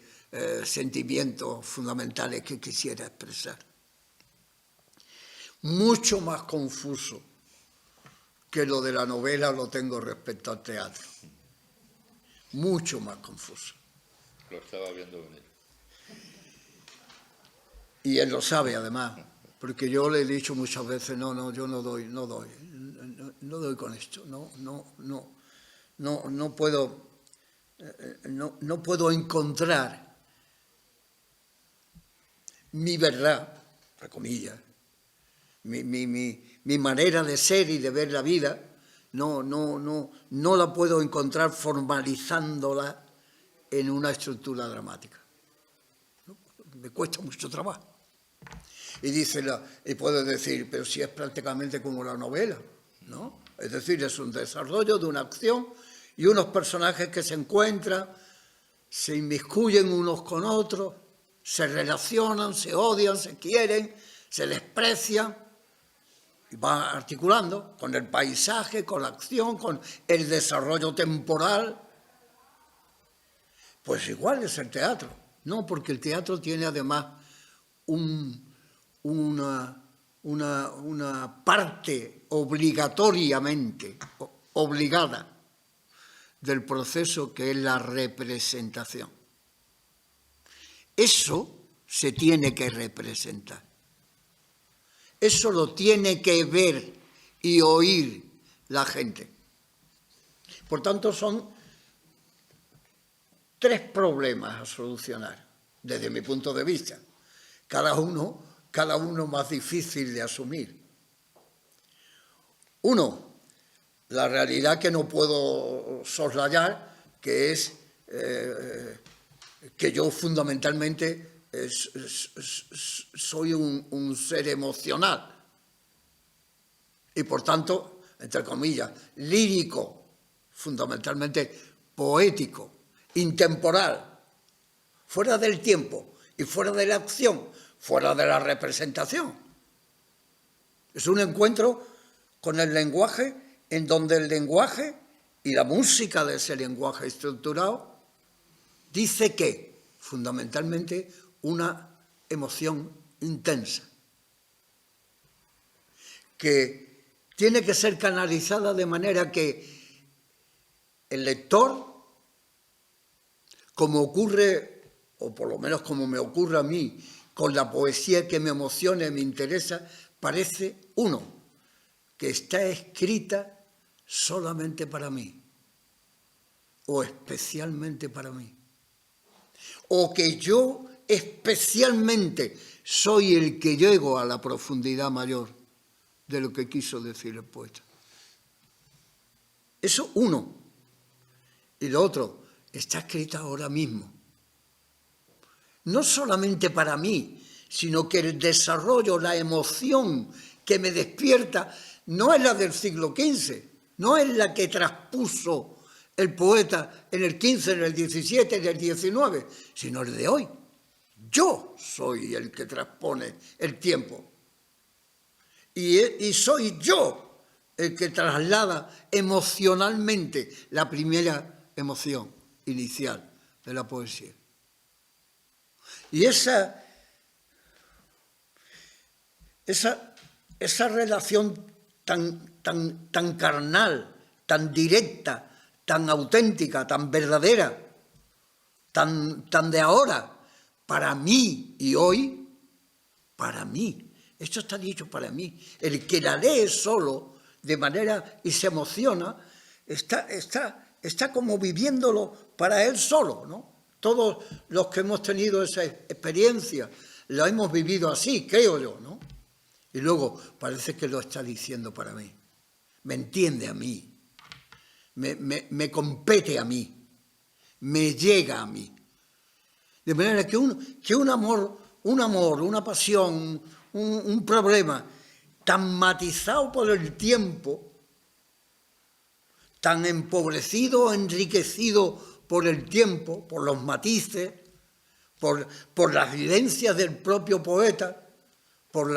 sentimientos fundamentales que quisiera expresar. Mucho más confuso que lo de la novela lo tengo respecto al teatro. Mucho más confuso. Lo estaba viendo venir. Y él lo sabe, además, porque yo le he dicho muchas veces, yo no doy con esto, no puedo encontrar mi verdad, entre comillas, mi manera de ser y de ver la vida, no la puedo encontrar formalizándola en una estructura dramática. Me cuesta mucho trabajo. Y puedo decir, pero si es prácticamente como la novela, ¿no? Es decir, es un desarrollo de una acción y unos personajes que se encuentran, se inmiscuyen unos con otros, se relacionan, se odian, se quieren, se desprecian, y va articulando con el paisaje, con la acción, con el desarrollo temporal. Pues igual es el teatro, no, porque el teatro tiene además una parte obligatoriamente obligada del proceso, que es la representación. Eso se tiene que representar. Eso lo tiene que ver y oír la gente. Por tanto, son 3 problemas a solucionar, desde mi punto de vista. Cada uno más difícil de asumir. 1, la realidad que no puedo soslayar, que es que yo fundamentalmente soy un ser emocional y por tanto, entre comillas, lírico, fundamentalmente poético, intemporal, fuera del tiempo y fuera de la acción, fuera de la representación. Es un encuentro con el lenguaje, en donde el lenguaje y la música de ese lenguaje estructurado dice que, fundamentalmente, una emoción intensa, que tiene que ser canalizada de manera que el lector, como ocurre, o por lo menos como me ocurre a mí, con la poesía que me emociona y me interesa, parece, que está escrita solamente para mí, o especialmente para mí, o que yo especialmente soy el que llego a la profundidad mayor de lo que quiso decir el poeta. Eso y lo otro, está escrita ahora mismo. No solamente para mí, sino que el desarrollo, la emoción que me despierta, no es la del siglo XV, no es la que traspuso el poeta en el XV, en el XVII, en el XIX, sino el de hoy. Yo soy el que transpone el tiempo. Y soy yo el que traslada emocionalmente la primera emoción inicial de la poesía. Y esa relación tan carnal, tan directa, tan auténtica, tan verdadera, tan de ahora, para mí y hoy, para mí. Esto está dicho para mí. El que la lee solo, de manera, y se emociona, está como viviéndolo para él solo, ¿no? Todos los que hemos tenido esa experiencia, lo hemos vivido así, creo yo, ¿no? Y luego parece que lo está diciendo para mí. Me entiende a mí. Me compete a mí. Me llega a mí. De manera que un amor, una pasión, un problema tan matizado por el tiempo, tan empobrecido, enriquecido por el tiempo, por los matices, por las vivencias del propio poeta, por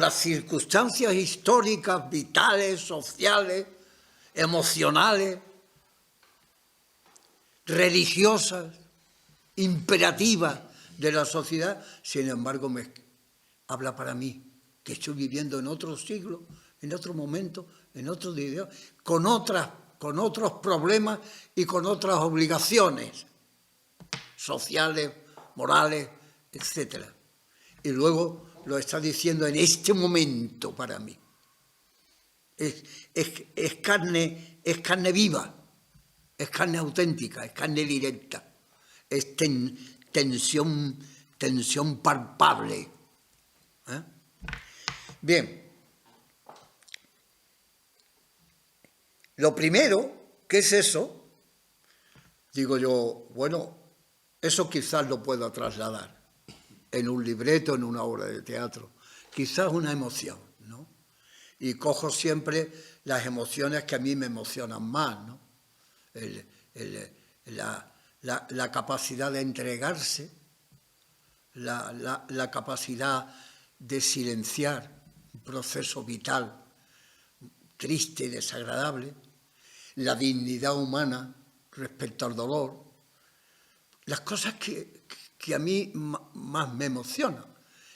las circunstancias históricas, vitales, sociales, emocionales, religiosas, imperativas de la sociedad. Sin embargo, me habla para mí, que estoy viviendo en otro siglo, en otro momento, en otro día, con otros problemas y con otras obligaciones sociales, morales, etc. Y luego lo está diciendo en este momento para mí. Es carne viva, es carne auténtica, es carne directa, es tensión palpable. Bien. Lo primero, ¿qué es eso? Digo yo, bueno, eso quizás lo pueda trasladar en un libreto, en una obra de teatro. Quizás una emoción, ¿no? y cojo siempre las emociones que a mí me emocionan más, ¿no? La capacidad de entregarse, la capacidad de silenciar un proceso vital triste y desagradable, la dignidad humana respecto al dolor, las cosas que a mí más me emocionan.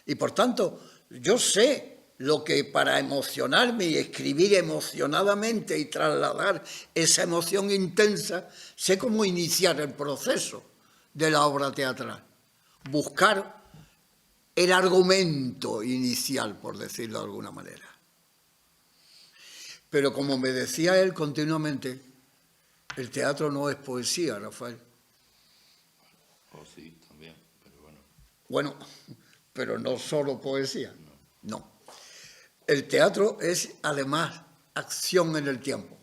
Y por tanto, yo sé lo que para emocionarme y escribir emocionadamente y trasladar esa emoción intensa, sé cómo iniciar el proceso de la obra teatral. Buscar el argumento inicial, por decirlo de alguna manera. Pero como me decía él continuamente, el teatro no es poesía, Rafael. Oh, sí, también, pero bueno. Bueno, pero no solo poesía, no. El teatro es, además, acción en el tiempo.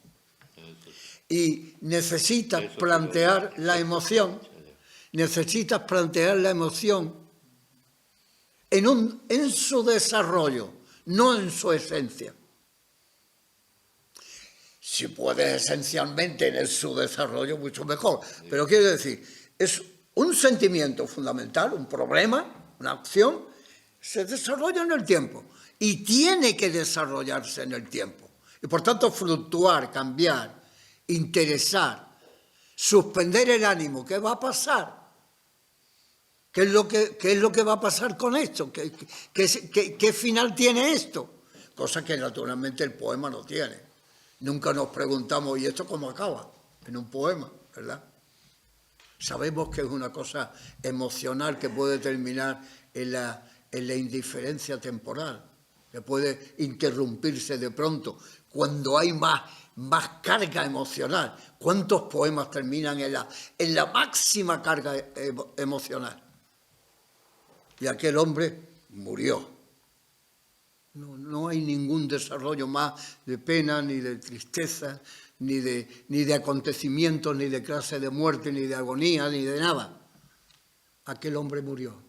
Y necesitas plantear la emoción, en su desarrollo, no en su esencia. Si puedes esencialmente en su desarrollo, mucho mejor. Pero quiero decir, es un sentimiento fundamental, un problema, una acción, se desarrolla en el tiempo y tiene que desarrollarse en el tiempo. Y por tanto fluctuar, cambiar, interesar, suspender el ánimo. ¿Qué va a pasar? ¿Qué es lo que va a pasar con esto? ¿Qué final tiene esto? Cosa que naturalmente el poema no tiene. Nunca nos preguntamos, ¿y esto cómo acaba? En un poema, ¿verdad? Sabemos que es una cosa emocional que puede terminar en la indiferencia temporal, que puede interrumpirse de pronto, cuando hay más carga emocional. ¿Cuántos poemas terminan en la máxima carga emocional? Y aquel hombre murió. No hay ningún desarrollo más de pena, ni de tristeza, ni de acontecimientos, ni de clase de muerte, ni de agonía, ni de nada. Aquel hombre murió.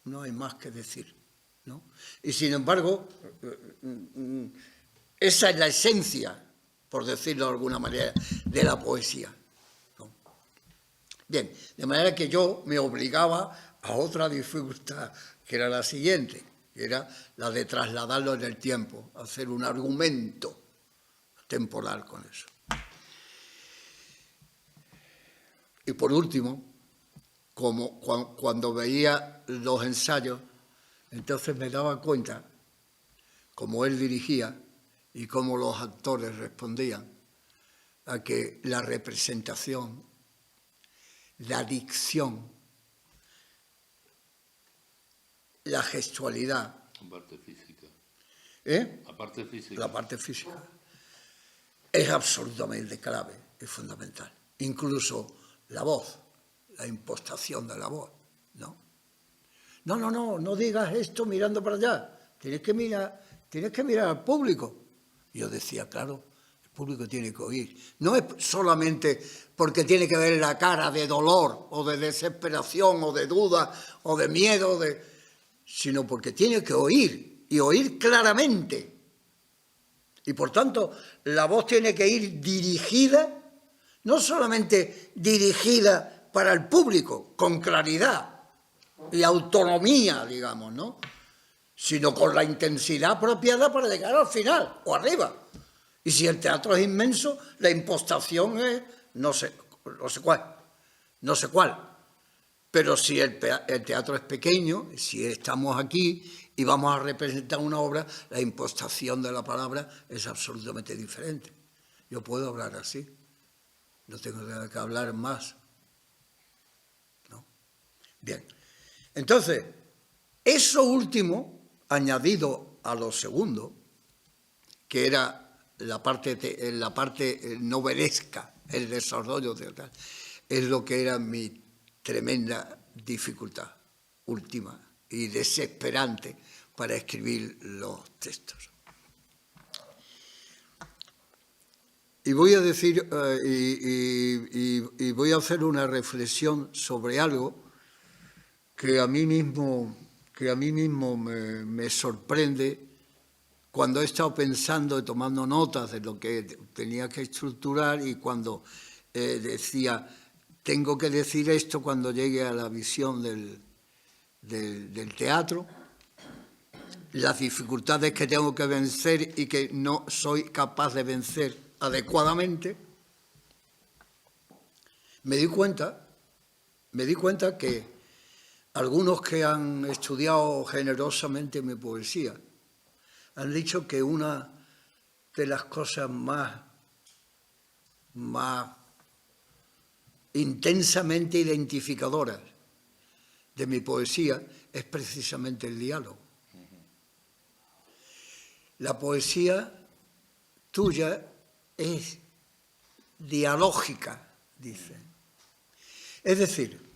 No hay más que decir, ¿no? Y sin embargo, esa es la esencia, por decirlo de alguna manera, de la poesía, ¿no? Bien, de manera que yo me obligaba a otra dificultad, que era la siguiente, que era la de trasladarlo en el tiempo, hacer un argumento temporal con eso. Y por último, cuando veía los ensayos, entonces me daba cuenta, como él dirigía y cómo los actores respondían, a que la representación, la dicción, la gestualidad. La parte física. La parte física. Es absolutamente clave, es fundamental. Incluso la voz, la impostación de la voz, ¿no? No digas esto mirando para allá. Tienes que mirar al público. Y yo decía, claro, el público tiene que oír. No es solamente porque tiene que ver la cara de dolor o de desesperación o de duda o de miedo, sino porque tiene que oír, y oír claramente. Y por tanto, la voz tiene que ir dirigida, no solamente dirigida para el público, con claridad y autonomía, digamos, ¿no? Sino con la intensidad apropiada para llegar al final, o arriba. Y si el teatro es inmenso, la impostación es no sé cuál. Pero si el teatro es pequeño, si estamos aquí y vamos a representar una obra, la impostación de la palabra es absolutamente diferente. Yo puedo hablar así, no tengo que hablar más, ¿no? Bien, entonces, eso último, añadido a lo segundo, que era la parte novelesca, el desarrollo teatral, es lo que era mi tremenda dificultad última y desesperante para escribir los textos. Y voy a decir, y voy a hacer una reflexión sobre algo que a mí mismo me sorprende cuando he estado pensando y tomando notas de lo que tenía que estructurar y cuando decía, tengo que decir esto cuando llegue a la visión del teatro, las dificultades que tengo que vencer y que no soy capaz de vencer adecuadamente, me di cuenta que algunos que han estudiado generosamente mi poesía han dicho que una de las cosas más intensamente identificadoras de mi poesía es precisamente el diálogo. La poesía tuya es dialógica, dicen. Es decir,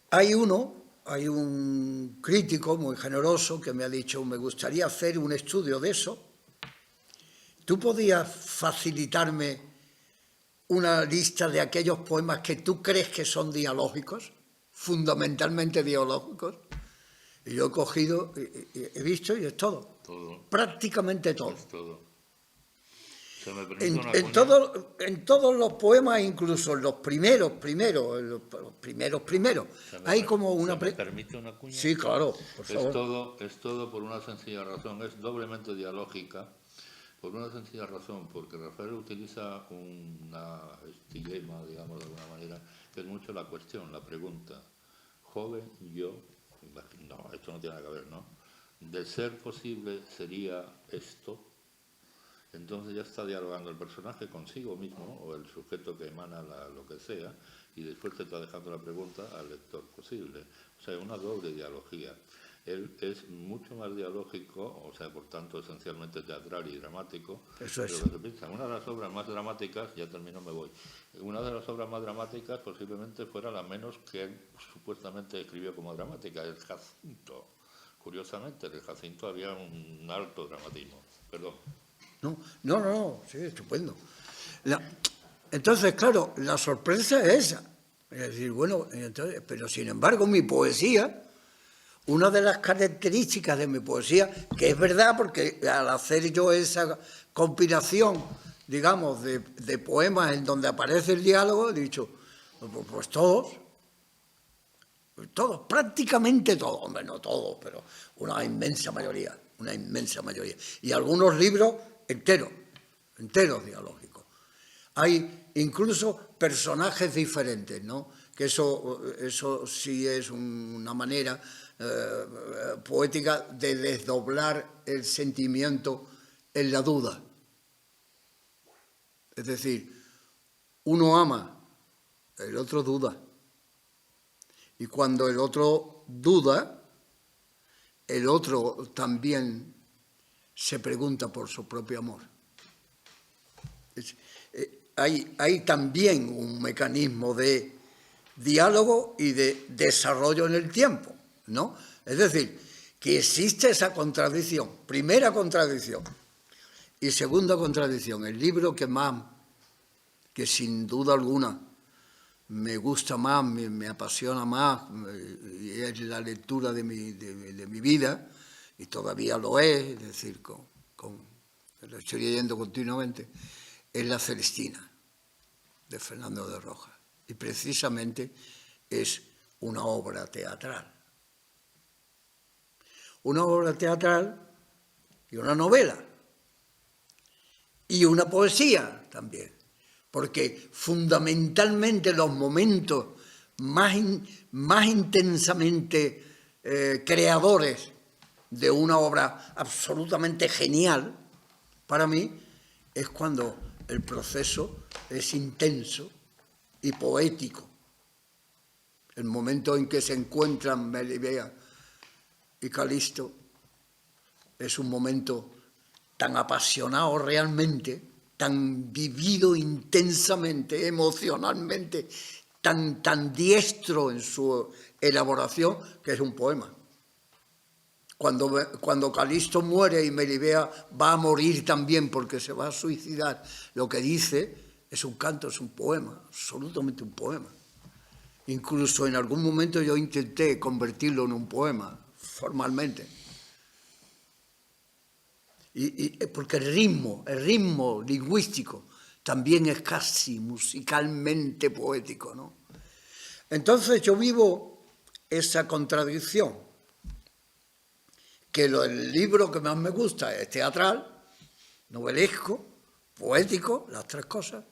hay un crítico muy generoso que me ha dicho, me gustaría hacer un estudio de eso. ¿Tú podías facilitarme una lista de aquellos poemas que tú crees que son dialógicos, fundamentalmente dialógicos? Y yo he cogido, he visto y es todo. Todo. Prácticamente todo. Es todo. En todos los poemas, incluso en los primeros, hay como una... ¿Me permite una cuña? Sí, claro, por favor. Es todo por una sencilla razón, es doblemente dialógica, por una sencilla razón, porque Rafael utiliza un estilema, digamos de alguna manera, que es mucho la cuestión, la pregunta. Joven, yo, no, esto no tiene nada que ver, ¿no? De ser posible sería esto. Entonces ya está dialogando el personaje consigo mismo, o el sujeto que emana lo que sea, y después te está dejando la pregunta al lector posible. O sea, una doble dialogía. Él es mucho más dialógico, o sea, por tanto, esencialmente teatral y dramático. Eso es. Pero una de las obras más dramáticas, ya termino, me voy, una de las obras más dramáticas posiblemente fuera la menos que él supuestamente escribió como dramática, el Jacinto. Curiosamente, en el Jacinto había un alto dramatismo. Perdón. No, sí, estupendo. Entonces, claro, la sorpresa es esa. Es decir, bueno, entonces, pero sin embargo mi poesía, una de las características de mi poesía, que es verdad porque al hacer yo esa compilación, digamos, de poemas en donde aparece el diálogo, he dicho, pues todos, prácticamente todos, hombre, no todos, pero una inmensa mayoría. Y algunos libros enteros dialógicos. Hay incluso personajes diferentes, ¿no? Que eso sí es una manera poética de desdoblar el sentimiento en la duda. Es decir, uno ama, el otro duda. Y cuando el otro duda, el otro también se pregunta por su propio amor. Hay también un mecanismo de diálogo y de desarrollo en el tiempo, ¿no? Es decir, que existe esa contradicción, primera contradicción y segunda contradicción. El libro que sin duda alguna me gusta más, me apasiona más, y es la lectura de mi vida, y todavía lo es decir, lo estoy leyendo continuamente, es La Celestina, de Fernando de Rojas. Y precisamente es una obra teatral. Una obra teatral y una novela. Y una poesía también. Porque fundamentalmente los momentos más intensamente creadores de una obra absolutamente genial, para mí, es cuando el proceso es intenso y poético. El momento en que se encuentran Melibea y Calisto es un momento tan apasionado realmente, tan vivido intensamente, emocionalmente, tan diestro en su elaboración, que es un poema. Cuando Calisto muere y Melibea va a morir también porque se va a suicidar, lo que dice es un canto, es un poema, absolutamente un poema. Incluso en algún momento yo intenté convertirlo en un poema, formalmente. Porque el ritmo lingüístico también es casi musicalmente poético, ¿no? Entonces yo vivo esa contradicción, que el libro que más me gusta es teatral, novelesco, poético, las tres cosas,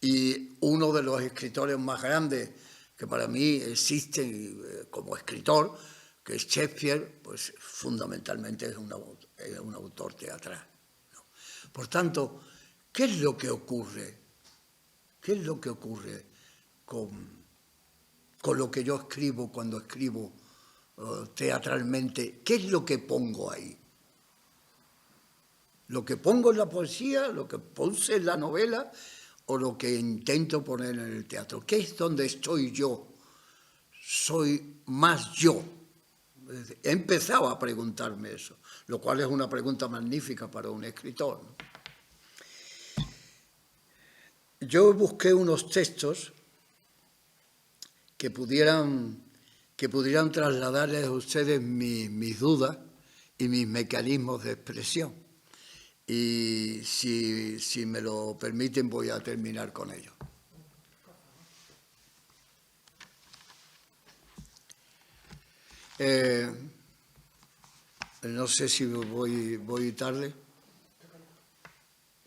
y uno de los escritores más grandes que para mí existen como escritor, que es Shakespeare, pues fundamentalmente es un autor teatral, ¿no? Por tanto, ¿qué es lo que ocurre? ¿Qué es lo que ocurre con lo que yo escribo cuando escribo teatralmente? ¿Qué es lo que pongo ahí? ¿Lo que pongo en la poesía, lo que puse en la novela o lo que intento poner en el teatro? ¿Qué es donde estoy yo? Soy más yo. He empezado a preguntarme eso, lo cual es una pregunta magnífica para un escritor, ¿no? Yo busqué unos textos que pudieran trasladarles a ustedes mis dudas y mis mecanismos de expresión. Y si me lo permiten, voy a terminar con ello. No sé si voy tarde.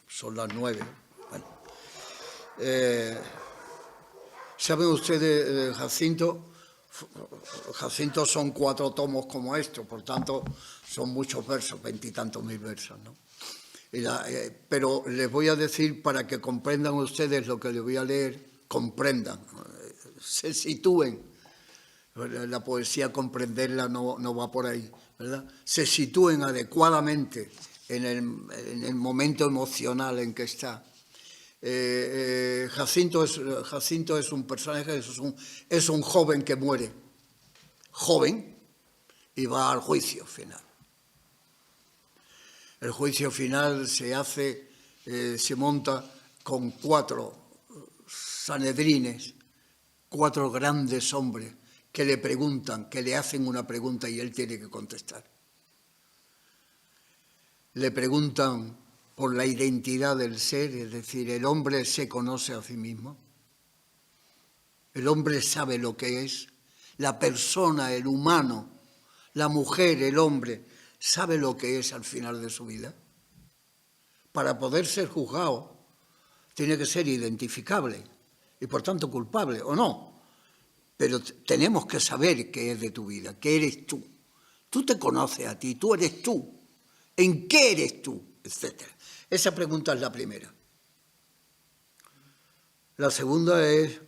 Son las 9. Bueno. ¿Saben ustedes, Jacinto? Jacinto son 4 tomos como estos, por tanto son muchos versos, 20 y tantos mil versos, ¿no? Pero les voy a decir para que comprendan ustedes lo que les voy a leer, comprendan, se sitúen. La poesía, comprenderla no va por ahí, ¿verdad? Se sitúen adecuadamente en el momento emocional en que está. Jacinto es un personaje, es un joven que muere, joven, y va al juicio final. El juicio final se monta con 4 sanedrines, 4 grandes hombres que le preguntan, que le hacen una pregunta y él tiene que contestar. Le preguntan por la identidad del ser, es decir, el hombre se conoce a sí mismo, el hombre sabe lo que es, la persona, el humano, la mujer, el hombre, sabe lo que es al final de su vida. Para poder ser juzgado, tiene que ser identificable y por tanto culpable, ¿o no? Pero tenemos que saber qué es de tu vida, qué eres tú. Tú te conoces a ti, tú eres tú. ¿En qué eres tú? Etcétera. Esa pregunta es la primera. La segunda es,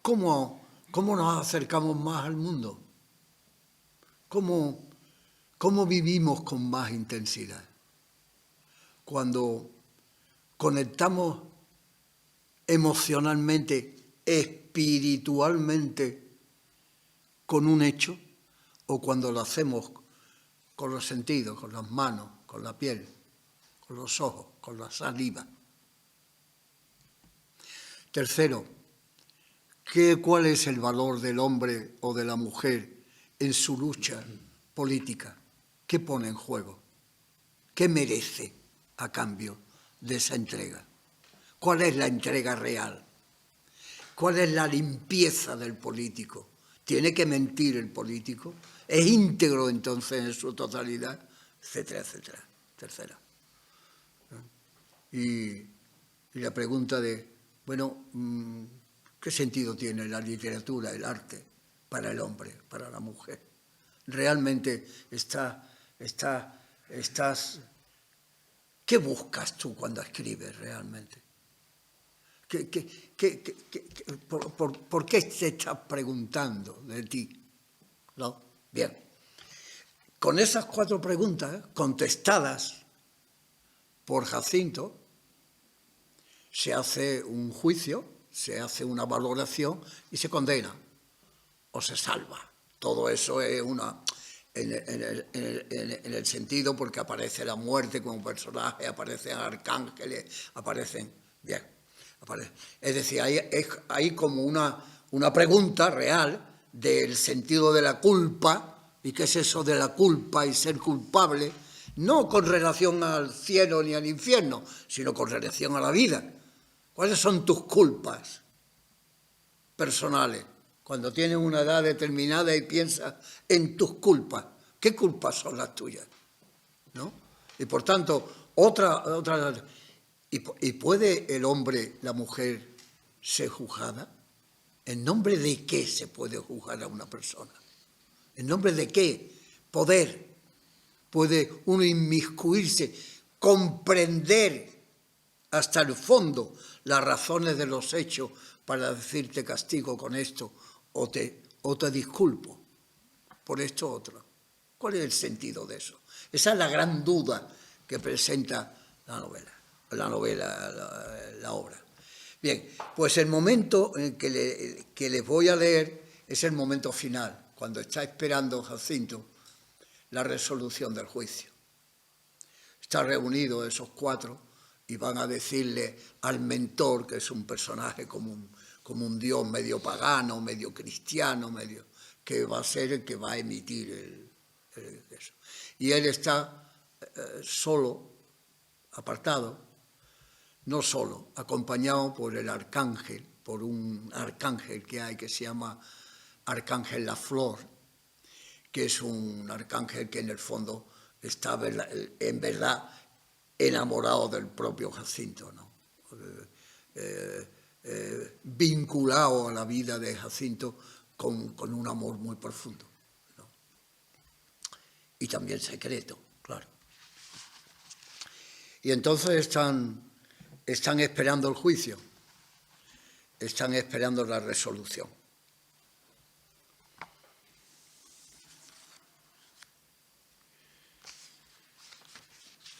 ¿cómo nos acercamos más al mundo? ¿Cómo vivimos con más intensidad? Cuando conectamos emocionalmente, espiritualmente con un hecho, o cuando lo hacemos con los sentidos, con las manos, con la piel, con los ojos, con la saliva. Tercero, ¿cuál es el valor del hombre o de la mujer en su lucha política? ¿Qué pone en juego? ¿Qué merece a cambio de esa entrega? ¿Cuál es la entrega real? ¿Cuál es la limpieza del político? ¿Tiene que mentir el político? ¿Es íntegro entonces en su totalidad? Etcétera, etcétera. Tercera. Y la pregunta de, bueno, ¿qué sentido tiene la literatura, el arte para el hombre, para la mujer? ¿Realmente qué buscas tú cuando escribes realmente? ¿Por qué te estás preguntando de ti? ¿No? Bien. Con esas 4 preguntas contestadas por Jacinto, se hace un juicio, se hace una valoración y se condena o se salva. Todo eso es en el sentido porque aparece la muerte como personaje, aparecen arcángeles, aparecen... Bien. Es decir, hay como una pregunta real del sentido de la culpa, y qué es eso de la culpa y ser culpable, no con relación al cielo ni al infierno, sino con relación a la vida. ¿Cuáles son tus culpas personales? Cuando tienes una edad determinada y piensas en tus culpas, ¿qué culpas son las tuyas? ¿No? Y por tanto, ¿y puede el hombre, la mujer, ser juzgada? ¿En nombre de qué se puede juzgar a una persona? ¿En nombre de qué poder puede uno inmiscuirse, comprender hasta el fondo las razones de los hechos para decirte castigo con esto o te disculpo por esto otro? ¿Cuál es el sentido de eso? Esa es la gran duda que presenta la obra. Bien, pues el momento en que les voy a leer es el momento final, cuando está esperando Jacinto la resolución del juicio. Están reunidos esos cuatro y van a decirle al mentor, que es un personaje como un dios medio pagano, medio cristiano, que va a ser el que va a emitir eso. Y él está solo, apartado, no solo, acompañado por el arcángel, por un arcángel que hay que se llama Arcángel La Flor, que es un arcángel que en el fondo está en verdad enamorado del propio Jacinto, ¿no? Vinculado a la vida de Jacinto con un amor muy profundo, ¿no? Y también secreto, claro. Y entonces están esperando el juicio, están esperando la resolución.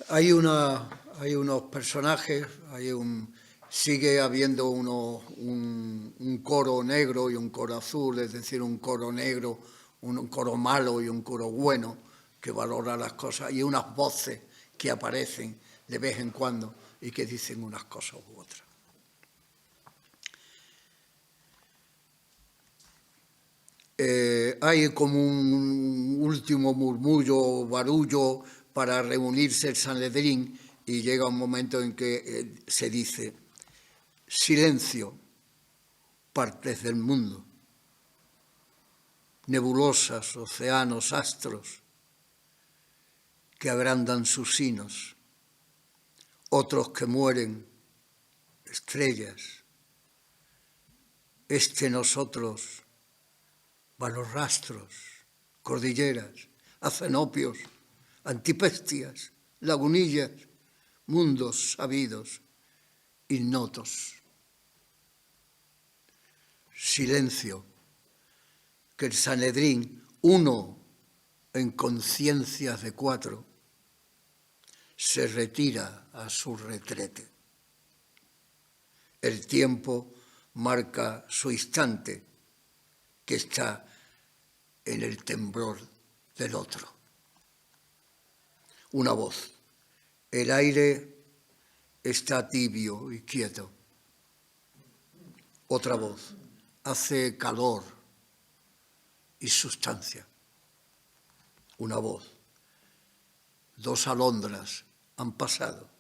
Hay unos personajes, sigue habiendo un coro negro y un coro azul, es decir, un coro negro, un coro malo y un coro bueno, que valora las cosas, y unas voces que aparecen de vez en cuando y que dicen unas cosas u otras. Hay como un último murmullo, barullo, para reunirse el Sanedrín, y llega un momento en que se dice: silencio, partes del mundo, nebulosas, océanos, astros, que agrandan sus sinos, otros que mueren, estrellas, nosotros, van los rastros, cordilleras, acenopios, antipestias, lagunillas, mundos sabidos, ignotos. Silencio, que el Sanedrín, uno en conciencias de cuatro, se retira a su retrete. El tiempo marca su instante, que está en el temblor del otro. Una voz: el aire está tibio y quieto. Otra voz: hace calor y sustancia. Una voz: dos alondras han pasado.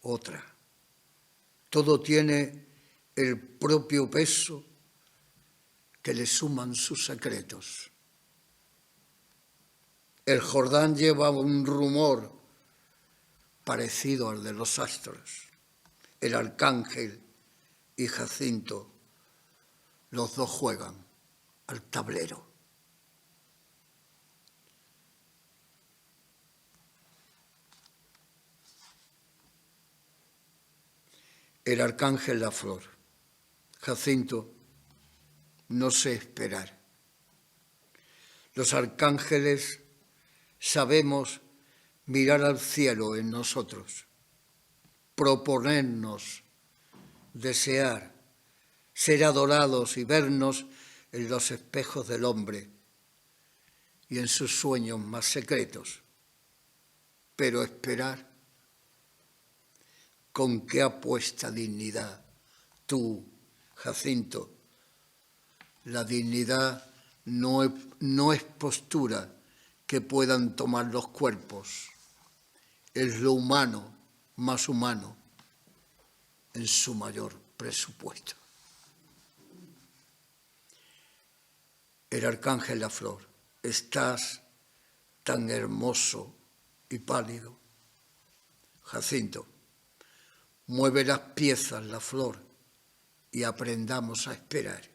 Otra: todo tiene el propio peso que le suman sus secretos. El Jordán lleva un rumor parecido al de los astros. El arcángel y Jacinto, los dos juegan al tablero. El arcángel La Flor: Jacinto, no sé esperar. Los arcángeles sabemos mirar al cielo en nosotros, proponernos, desear, ser adorados y vernos en los espejos del hombre y en sus sueños más secretos. Pero esperar, ¿con qué apuesta dignidad? Tú, Jacinto, la dignidad no es postura que puedan tomar los cuerpos. Es lo humano, más humano, en su mayor presupuesto. El arcángel La Flor, estás tan hermoso y pálido. Jacinto, mueve las piezas, La Flor, y aprendamos a esperar.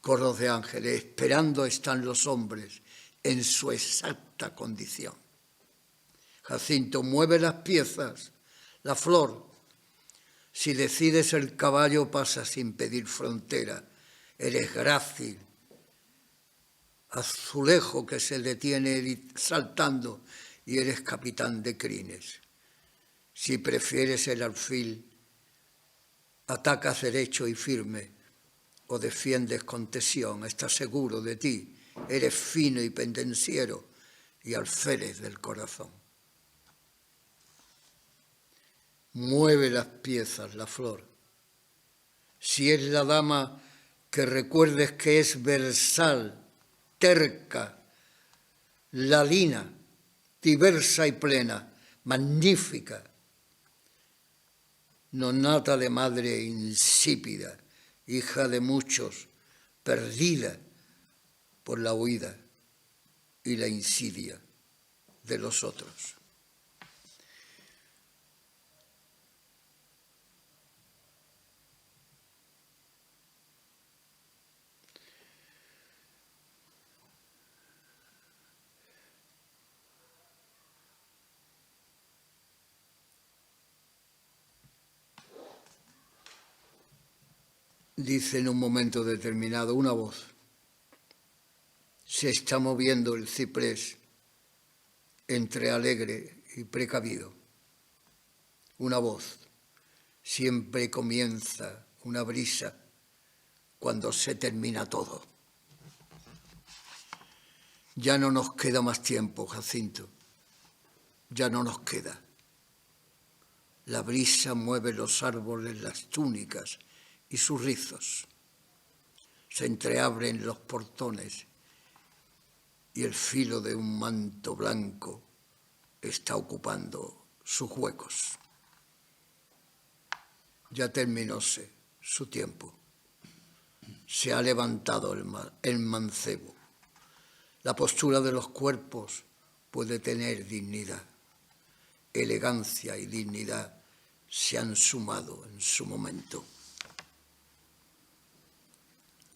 Coros de ángeles, esperando están los hombres en su exacta condición. Jacinto, mueve las piezas, La Flor. Si decides el caballo pasa sin pedir frontera. Eres grácil, azulejo que se detiene saltando, y eres capitán de crines. Si prefieres el alfil, atacas derecho y firme o defiendes con tensión. Estás seguro de ti, eres fino y pendenciero y alférez del corazón. Mueve las piezas, La Flor. Si es la dama, que recuerdes que es versal, terca, ladina, diversa y plena, magnífica, nonata de madre insípida, hija de muchos, perdida por la huida y la insidia de los otros. Dice en un momento determinado una voz: se está moviendo el ciprés entre alegre y precavido. Una voz: siempre comienza una brisa cuando se termina todo. Ya no nos queda más tiempo, Jacinto. Ya no nos queda. La brisa mueve los árboles, las túnicas y sus rizos. Se entreabren los portones y el filo de un manto blanco está ocupando sus huecos. Ya terminóse su tiempo. Se ha levantado el mancebo. La postura de los cuerpos puede tener dignidad. Elegancia y dignidad se han sumado en su momento.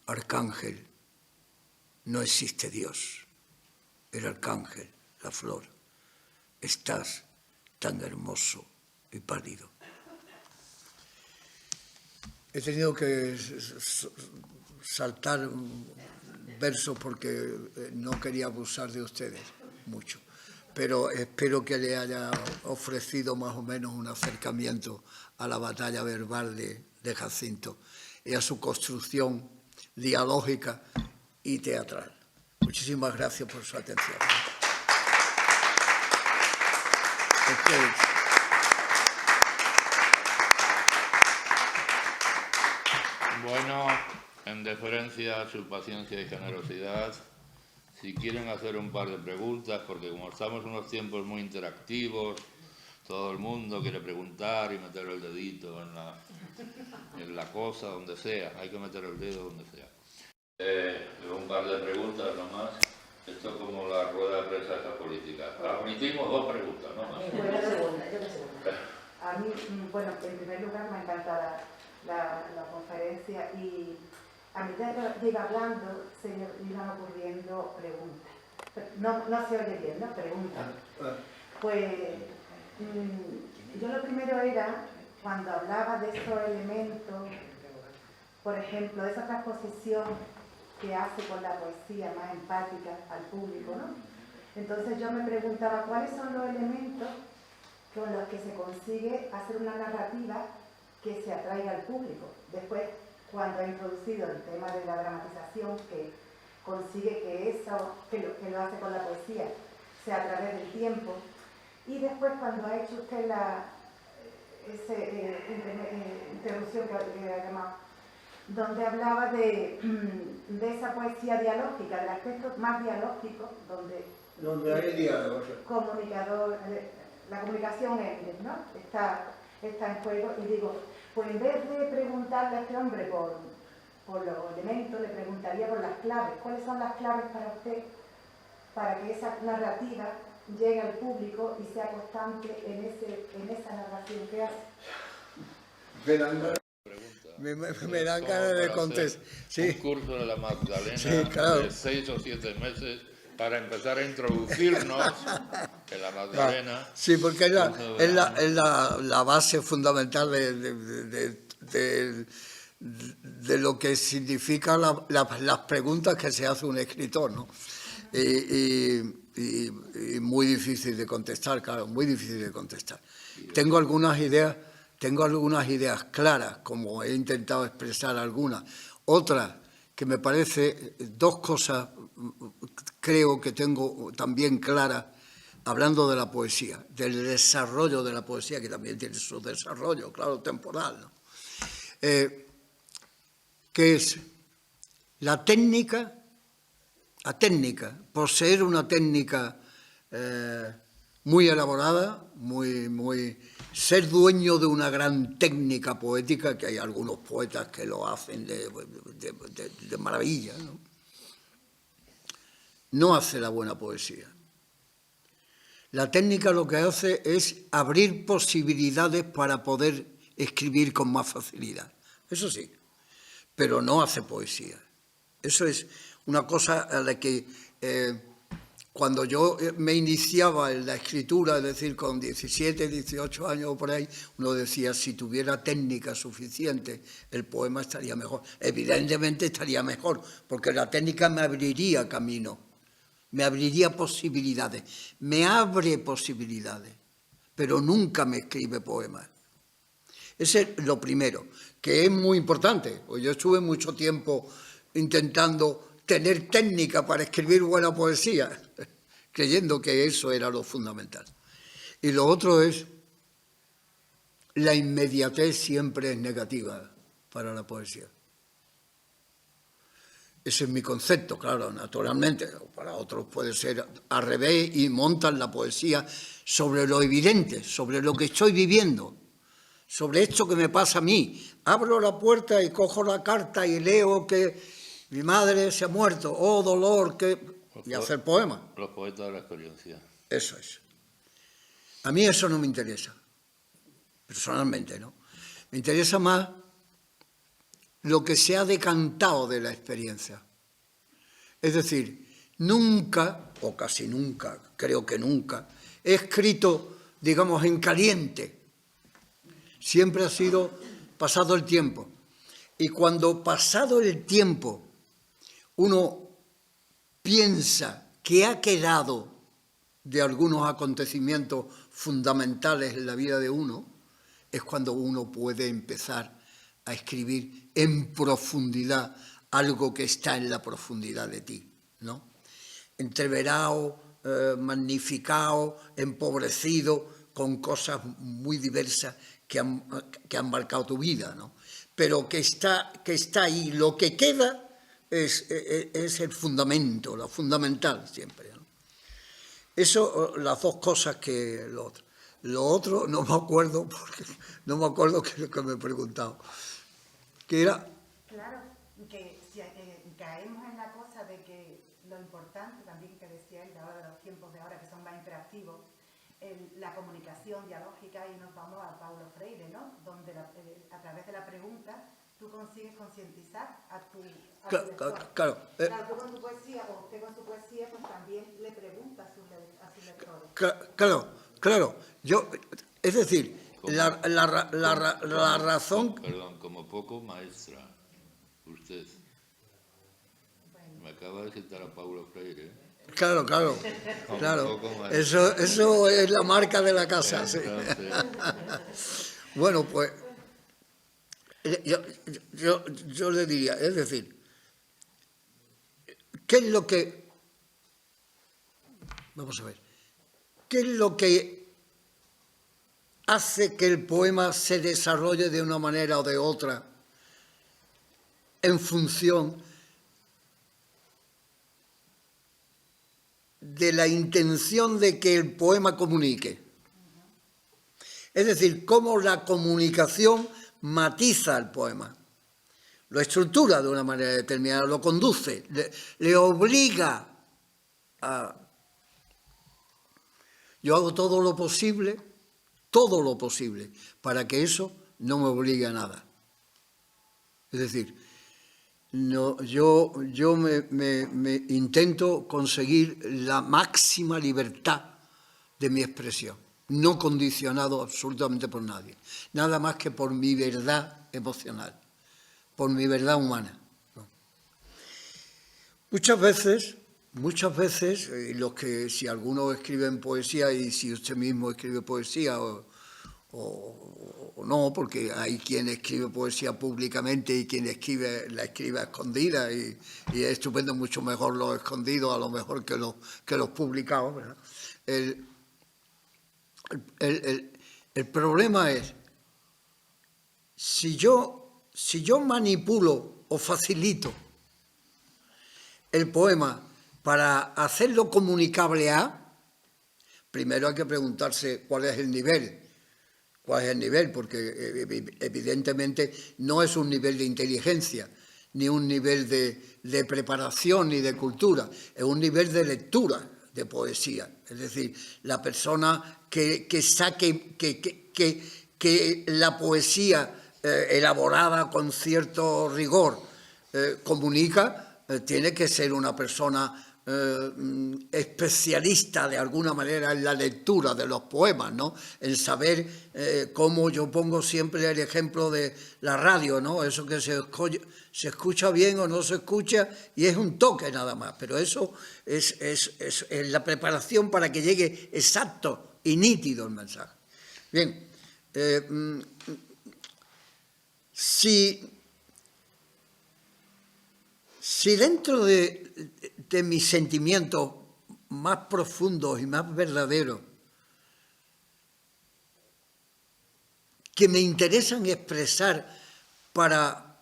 Arcángel, no existe Dios. El arcángel, La Flor, estás tan hermoso y pálido. He tenido que saltar versos porque no quería abusar de ustedes mucho, pero espero que le haya ofrecido más o menos un acercamiento a la batalla verbal de Jacinto y a su construcción dialógica y teatral. Muchísimas gracias por su atención. Bueno, en deferencia a su paciencia y generosidad, si quieren hacer un par de preguntas, porque como estamos en unos tiempos muy interactivos, todo el mundo quiere preguntar y meter el dedito en la cosa, donde sea, hay que meter el dedo donde sea. Un par de preguntas nomás. Esto es como la rueda de prensa de esa política. Admitimos dos preguntas, no más. Yo la segunda. A mí, bueno, en primer lugar me encanta la conferencia y a medida que iba hablando se me iban ocurriendo preguntas. No se oye bien, ¿no? Preguntas. Pues yo lo primero era, cuando hablaba de estos elementos, por ejemplo, de esa transposición que hace con la poesía más empática al público, ¿no? Entonces yo me preguntaba cuáles son los elementos con los que se consigue hacer una narrativa que se atraiga al público. Después, cuando ha introducido el tema de la dramatización, que consigue que eso, que lo hace con la poesía, sea a través del tiempo. Y después, cuando ha hecho usted esa interrupción que ha llamado, donde hablaba de esa poesía dialógica, del aspecto más dialógico, donde hay diálogo. La comunicación ¿no? está en juego, y digo, pues en vez de preguntarle a este hombre por los elementos, le preguntaría por las claves. ¿Cuáles son las claves para usted para que esa narrativa llegue al público y sea constante en esa narración que hace? Me dan ganas de contestar. Sí. Un curso de la Magdalena, sí, claro, de 6 o 7 meses para empezar a introducirnos en la Magdalena. Sí, porque es la base fundamental de lo que significan las preguntas que se hace un escritor, ¿no? Y muy difícil de contestar, claro, muy difícil de contestar. Tengo algunas ideas claras, como he intentado expresar algunas. Otras que me parece, dos cosas creo que tengo también claras, hablando de la poesía, del desarrollo de la poesía, que también tiene su desarrollo, claro, temporal, ¿no? Que es la técnica, poseer una técnica muy elaborada, ser dueño de una gran técnica poética, que hay algunos poetas que lo hacen de maravilla, ¿no? No hace la buena poesía. La técnica lo que hace es abrir posibilidades para poder escribir con más facilidad. Eso sí, pero no hace poesía. Eso es una cosa a la que cuando yo me iniciaba en la escritura, es decir, con 17, 18 años o por ahí, uno decía, si tuviera técnica suficiente, el poema estaría mejor. Evidentemente estaría mejor, porque la técnica me abriría camino, me abriría posibilidades, me abre posibilidades, pero nunca me escribe poemas. Ese es lo primero, que es muy importante, pues yo estuve mucho tiempo intentando tener técnica para escribir buena poesía, creyendo que eso era lo fundamental. Y lo otro es, la inmediatez siempre es negativa para la poesía. Ese es mi concepto, claro, naturalmente. Para otros puede ser al revés y montan la poesía sobre lo evidente, sobre lo que estoy viviendo, sobre esto que me pasa a mí. Abro la puerta y cojo la carta y leo que mi madre se ha muerto, oh dolor, y hacer poema. Los poetas de la experiencia. Eso es. A mí eso no me interesa, personalmente, ¿no? Me interesa más lo que se ha decantado de la experiencia. Es decir, nunca, o casi nunca, creo que nunca, he escrito, digamos, en caliente. Siempre ha sido pasado el tiempo. Y cuando pasado el tiempo uno piensa que ha quedado de algunos acontecimientos fundamentales en la vida de uno, es cuando uno puede empezar a escribir en profundidad algo que está en la profundidad de ti, ¿no? Entreverado, magnificado, empobrecido, con cosas muy diversas que han marcado tu vida, ¿no? Pero que está ahí, lo que queda es el fundamento, lo fundamental siempre, ¿no? Eso, las dos cosas que lo otro. Lo otro no me acuerdo, porque no me acuerdo qué es lo que me he preguntado. ¿Qué era? Claro, que si caemos en la cosa de que lo importante también que decía él, ahora de los tiempos de ahora que son más interactivos, la comunicación dialógica, y nos vamos a Paulo Freire, ¿no? Donde a través de la pregunta tú consigues concientizar a tu lector. Claro. Tú con tu poesía, o usted con su poesía, pues también le pregunta a sus lectores. Claro. Es decir, la razón... Perdón, como poco maestra, usted. Me acaba de citar a Paulo Freire, ¿eh? Claro. Eso es la marca de la casa. Sí. Bueno, pues yo le diría, es decir, ¿qué es lo que... Vamos a ver. ¿Qué es lo que hace que el poema se desarrolle de una manera o de otra en función de la intención de que el poema comunique. Es decir, cómo la comunicación matiza el poema, lo estructura de una manera determinada, lo conduce, le obliga a... Yo hago todo lo posible, para que eso no me obligue a nada. Es decir, no, yo me intento conseguir la máxima libertad de mi expresión, no condicionado absolutamente por nadie, nada más que por mi verdad emocional, por mi verdad humana. Muchas veces, los que, si algunos escriben poesía y si usted mismo escribe poesía o no, porque hay quien escribe poesía públicamente y quien la escribe a escondidas y es estupendo, mucho mejor los escondidos a lo mejor que los publicados, ¿verdad? El problema es, si yo manipulo o facilito el poema para hacerlo comunicable primero hay que preguntarse cuál es el nivel, porque evidentemente no es un nivel de inteligencia, ni un nivel de preparación ni de cultura, es un nivel de lectura de poesía. Es decir, la persona que la poesía elaborada con cierto rigor comunica, tiene que ser una persona especialista de alguna manera en la lectura de los poemas, ¿no? En saber cómo, yo pongo siempre el ejemplo de la radio, ¿no? Eso que se escucha bien o no se escucha y es un toque nada más, pero eso es la preparación para que llegue exacto y nítido el mensaje. Bien, si dentro de mis sentimientos más profundos y más verdaderos, que me interesan expresar para,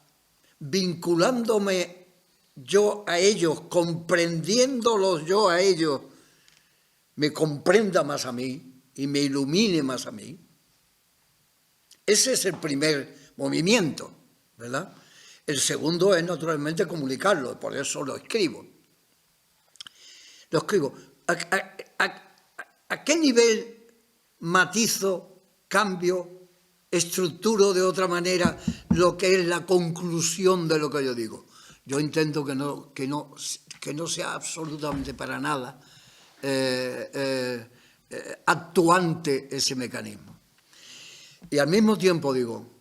vinculándome yo a ellos, comprendiéndolos yo a ellos, me comprenda más a mí y me ilumine más a mí, ese es el primer movimiento, ¿verdad? El segundo es naturalmente comunicarlo, por eso lo escribo. ¿A qué nivel matizo, cambio, estructuro de otra manera lo que es la conclusión de lo que yo digo? Yo intento que no sea absolutamente para nada actuante ese mecanismo. Y al mismo tiempo digo,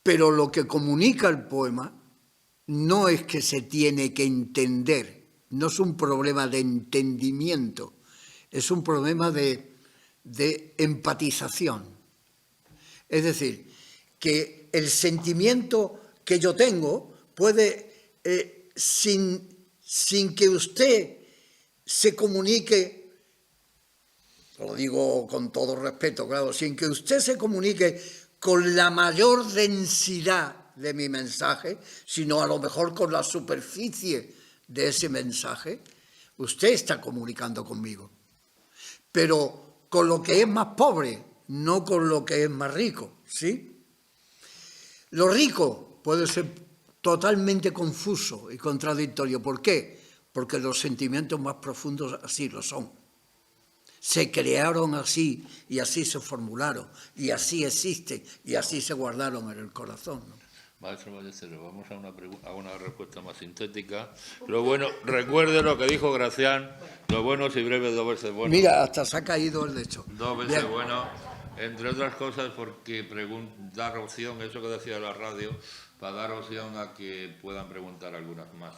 pero lo que comunica el poema no es que se tiene que entender, no es un problema de entendimiento, es un problema de empatización. Es decir, que el sentimiento que yo tengo puede, sin que usted se comunique, lo digo con todo respeto, claro, sin que usted se comunique con la mayor densidad de mi mensaje, sino a lo mejor con la superficie de ese mensaje, usted está comunicando conmigo. Pero con lo que es más pobre, no con lo que es más rico, ¿sí? Lo rico puede ser totalmente confuso y contradictorio. ¿Por qué? Porque los sentimientos más profundos así lo son. Se crearon así y así se formularon y así existen y así se guardaron en el corazón, ¿no? Maestro Ballesteros, vamos a una respuesta más sintética. Lo bueno, recuerde lo que dijo Gracián, lo bueno y breve 2 veces bueno. Mira, hasta se ha caído el lecho. 2 veces bueno, entre otras cosas porque dar opción, eso que decía la radio, para dar opción a que puedan preguntar algunas más.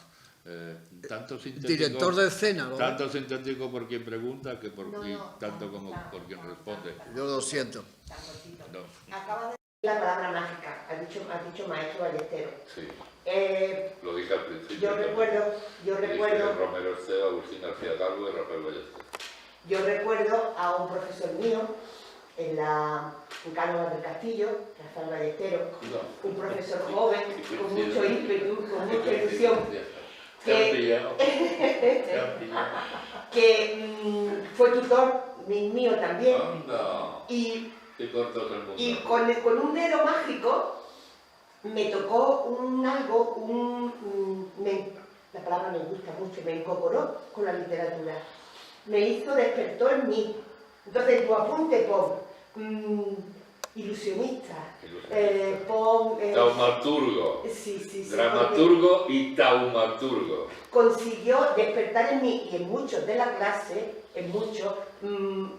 Tanto sintético, director de escena, ¿no? Tanto sintético por quien pregunta que tanto como por quien responde. Yo lo siento. No. Acaba de la palabra mágica, ha dicho maestro Ballesteros. Sí. Lo dije al principio. Yo recuerdo. Romero Esteva, Agustín García Calvo y Rafael Ballesteros. Yo recuerdo a un profesor mío en la un Cánovas del Castillo, Rafael Ballesteros, un profesor joven, con mucho ímpetu, con mucha ilusión, que fue tutor mío también, y con un dedo mágico me tocó la palabra me gusta mucho, me incorporó con la literatura, me hizo, despertó en mí. Entonces en tu apunte pon ilusionista, pon... taumaturgo, sí, dramaturgo y taumaturgo. Consiguió despertar en mí y en muchos de la clase,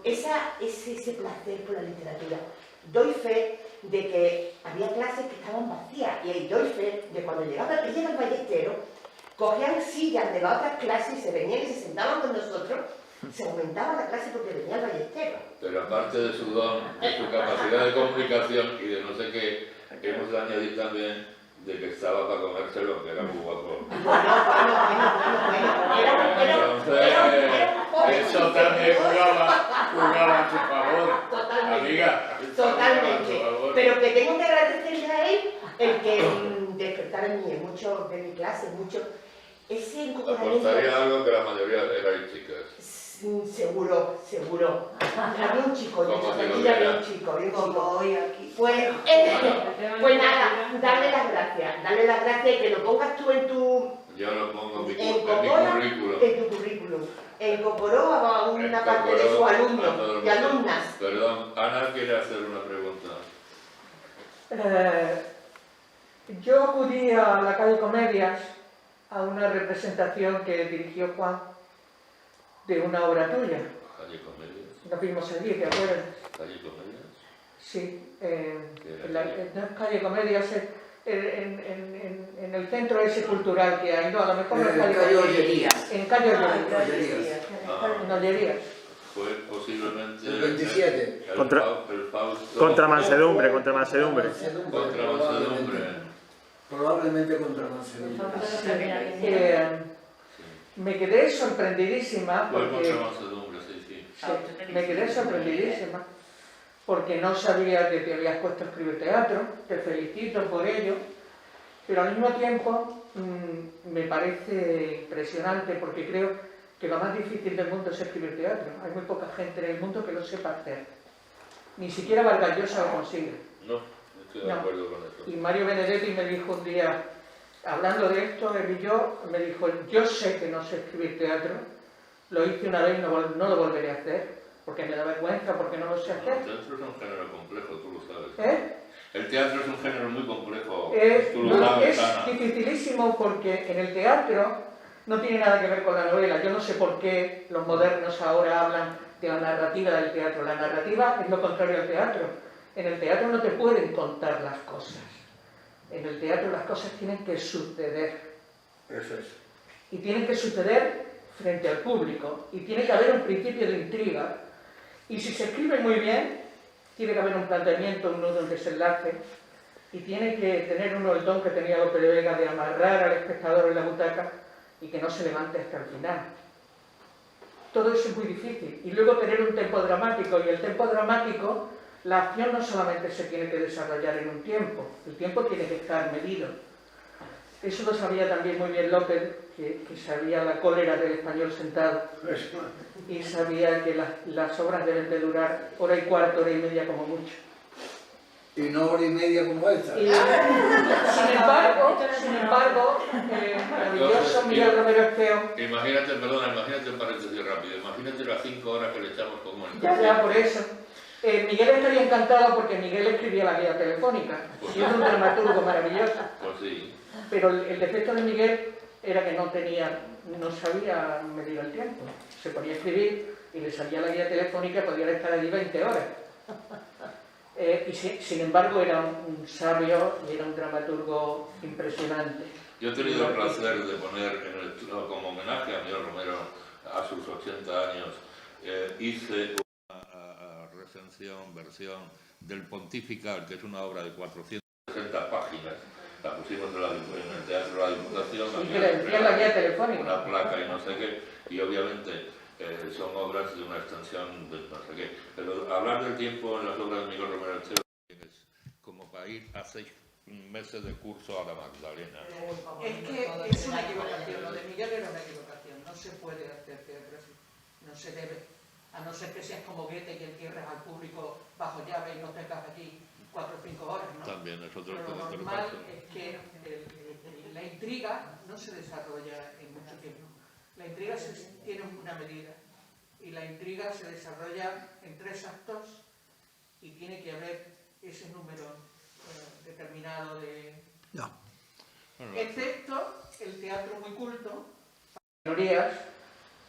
ese placer por la literatura. Doy fe de que había clases que estaban vacías y doy fe de cuando llega el Ballestero, cogían sillas de las otras clases y se venían y se sentaban con nosotros, se aumentaba la clase porque venía el Ballestero. Pero aparte de su don, de su capacidad de comunicación y de no sé qué, hemos de añadir también de que estaba para comérselo, que era muy guapo. Entonces, eso también jugaba a su favor. Totalmente. Amiga, Totalmente. Pero que tengo que agradecerle a él el que despertar en mí, en muchos de mi clase, ese incorporamiento. Aportaría algo que la mayoría eran chicas. Seguro. Había un chico, había un chico. Como hoy aquí. Pues nada, darle las gracias y que lo pongas tú en tu... Yo lo pongo en mi currículum. En tu currículum. Incorporó a una parte de sus alumnos y alumnas. Perdón, Ana quiere hacer una pregunta. Yo acudí a la calle Comedias a una representación que dirigió Juan de una obra tuya. ¿Calle Comedias? Nos vimos allí, ¿te acuerdas? ¿Calle Comedias? Sí, no es calle Comedias, en el centro ese cultural que hay, no, a lo mejor no es calle Comedias. En calle Ollerías. En Ollerías. Fue posiblemente... El 27. Contra mansedumbre, contra mansedumbre. Contra mansedumbre. Probablemente contra mansedumbre. Me quedé sorprendidísima Fue porque... contra mansedumbre, sí. Sí, me quedé sorprendidísima porque no sabía que te habías puesto a escribir teatro, te felicito por ello, pero al mismo tiempo me parece impresionante porque creo que lo más difícil del mundo es escribir teatro. Hay muy poca gente en el mundo que lo sepa hacer. Ni siquiera Vargas Llosa lo consigue. No, estoy de acuerdo con eso. Y Mario Benedetti me dijo un día, hablando de esto, él y yo, me dijo, yo sé que no sé escribir teatro, lo hice una vez y no lo volveré a hacer, porque me da vergüenza, porque no lo sé hacer. El teatro es un género complejo, tú lo sabes. El teatro es un género muy complejo, tú lo sabes, Ana. Es dificilísimo porque en el teatro no tiene nada que ver con la novela. Yo no sé por qué los modernos ahora hablan de la narrativa del teatro. La narrativa es lo contrario al teatro. En el teatro no te pueden contar las cosas. En el teatro las cosas tienen que suceder. Eso es. Y tienen que suceder frente al público. Y tiene que haber un principio de intriga. Y si se escribe muy bien, tiene que haber un planteamiento, un nudo, un desenlace. Y tiene que tener uno el don que tenía Lope de Vega de amarrar al espectador en la butaca y que no se levante hasta el final. Todo eso es muy difícil. Y luego tener un tempo dramático. Y el tempo dramático, la acción no solamente se tiene que desarrollar en un tiempo, el tiempo tiene que estar medido. Eso lo sabía también muy bien López, que sabía la cólera del español sentado. Y sabía que las obras deben de durar hora y cuarto, hora y media como mucho. Y no hora y media como esta. Y, sin embargo, maravilloso Miguel Romero Espeo. Imagínate un paréntesis rápido, imagínate las 5 horas que le echamos como en Ya, por eso. Miguel estaría encantado porque Miguel escribía la guía telefónica. Y es un dramaturgo maravilloso. Pues sí. Pero el defecto de Miguel era que no sabía medir el tiempo. Se ponía a escribir y le salía la guía telefónica y podía estar allí 20 horas. Y sin embargo era un sabio y era un dramaturgo impresionante. Yo he tenido el placer de poner como homenaje a Miguel Romero a sus 80 años, hice una versión del Pontifical, que es una obra de 460 páginas. La pusimos en el Teatro de la Diputación, y que le decía la guía telefónica. una placa y no sé qué, y obviamente son obras de una extensión de no sé qué. Pero hablar del tiempo en las obras de Miguel Romero Echero es como para ir a 6 meses de curso a la Magdalena. Es que es una equivocación, lo de Miguel era una equivocación, no se puede hacer teatro así, no se debe, a no ser que seas como Goethe y encierres al público bajo llave y no tengas aquí 4 o 5 horas, ¿no? También es otro Pero lo normal es que la intriga no se desarrolla en mucho tiempo, la intriga tiene una medida y la intriga se desarrolla en 3 actos y tiene que haber ese número determinado de... No. Excepto el teatro muy culto, minorías,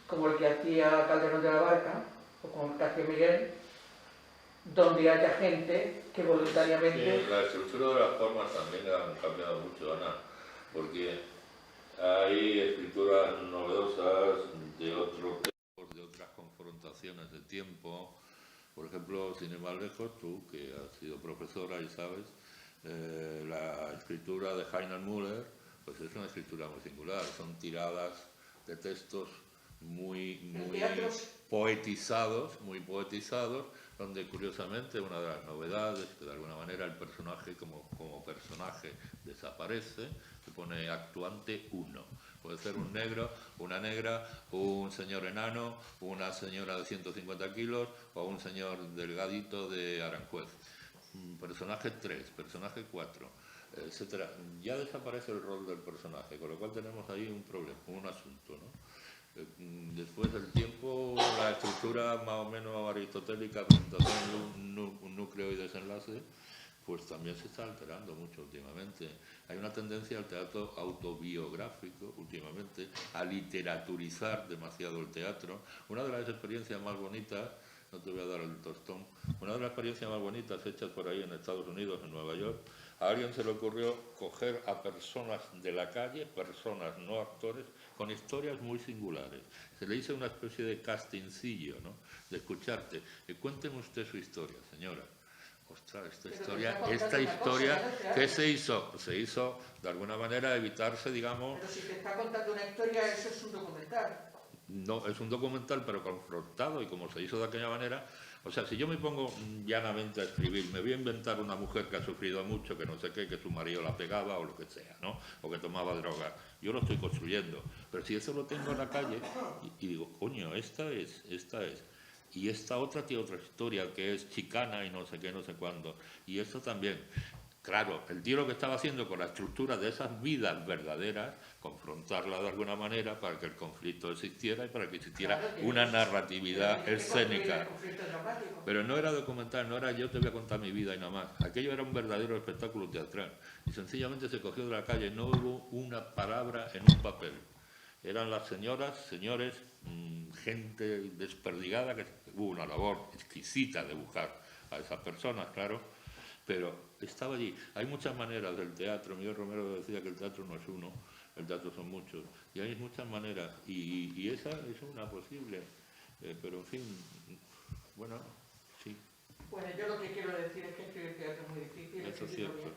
como el que hacía Calderón de la Barca, o como el que hacía Miguel, donde haya gente que voluntariamente... Sí, la estructura de las formas también han cambiado mucho, Ana, porque hay escrituras novedosas de otros tiempos, de otras confrontaciones de tiempo. Por ejemplo, sin ir más lejos, tú que has sido profesora y sabes, la escritura de Heiner Müller, pues es una escritura muy singular, son tiradas de textos muy poetizados, donde curiosamente una de las novedades, que de alguna manera el personaje como personaje desaparece, se pone actuante 1. Puede ser un negro, una negra, un señor enano, una señora de 150 kilos o un señor delgadito de Aranjuez. Personaje 3, personaje 4, etcétera. Ya desaparece el rol del personaje, con lo cual tenemos ahí un problema, un asunto, ¿no? Después del tiempo, la estructura más o menos aristotélica, presentación, un núcleo y desenlace, pues también se está alterando mucho últimamente. Hay una tendencia al teatro autobiográfico últimamente, a literaturizar demasiado el teatro. Una de las experiencias más bonitas, no te voy a dar el tostón, una de las experiencias más bonitas hechas por ahí en Estados Unidos, en Nueva York, a alguien se le ocurrió coger a personas de la calle, personas, no actores, con historias muy singulares. Se le hizo una especie de castingcillo, ¿no? De escucharte. Cuénteme usted su historia, señora. Ostras, esta historia, ¿qué se hizo? Se hizo, de alguna manera, evitarse, digamos... Pero si te está contando una historia, eso es un documental. No, es un documental, pero confrontado, y como se hizo de aquella manera... O sea, si yo me pongo llanamente a escribir, me voy a inventar una mujer que ha sufrido mucho, que no sé qué, que su marido la pegaba o lo que sea, ¿no? O que tomaba droga. Yo lo estoy construyendo. Pero si eso lo tengo en la calle y digo, coño, esta es... Y esta otra tiene otra historia, que es chicana y no sé qué, no sé cuándo. Y esto también. Claro, el tío lo que estaba haciendo con la estructura de esas vidas verdaderas, confrontarla de alguna manera para que el conflicto existiera y para que existiera una narratividad escénica. Pero no era documental, no era yo te voy a contar mi vida y nada más. Aquello era un verdadero espectáculo teatral. Y sencillamente se cogió de la calle, no hubo una palabra en un papel. Eran las señoras, señores, gente desperdigada, que hubo una labor exquisita de buscar a esas personas, claro, pero estaba allí. Hay muchas maneras del teatro. Miguel Romero decía que el teatro no es uno, el teatro son muchos, y hay muchas maneras, y esa es una posible, pero en fin, bueno, sí. Bueno, yo lo que quiero decir es que escribir teatro es muy difícil. Eso es cierto.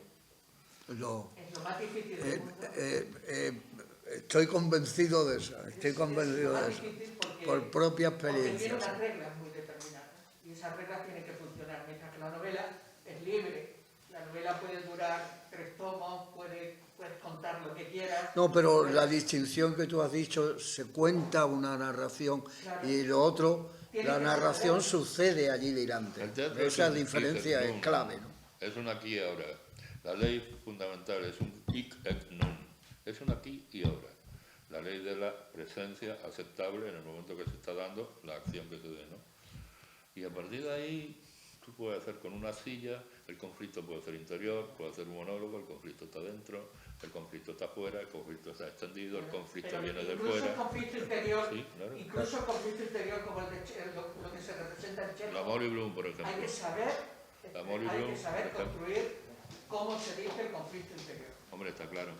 Es lo más difícil del mundo. Estoy convencido de eso, por propia experiencia. Porque tiene unas reglas muy determinadas, y esas reglas tienen que funcionar, mientras que la novela es libre. La novela puede durar 3 tomos, puedes contar lo que quieras. No, pero la distinción que tú has dicho, se cuenta una narración, claro, y lo otro, la narración sucede allí delante. Esa diferencia es clave, ¿no? Es un aquí y ahora. La ley fundamental es un hic et nunc. Es un aquí y ahora. La ley de la presencia aceptable en el momento que se está dando la acción que se dé, ¿no? Y a partir de ahí, tú puedes hacer con una silla, el conflicto puede ser interior, puede ser un monólogo, el conflicto está dentro, el conflicto está afuera, el conflicto está extendido, el conflicto viene de fuera. Incluso el conflicto interior, sí, claro, incluso el conflicto interior como lo que se representa en Chekhov. La Molly Bloom, por ejemplo. Hay que saber construir cómo se dice el conflicto interior. Hombre, está claro.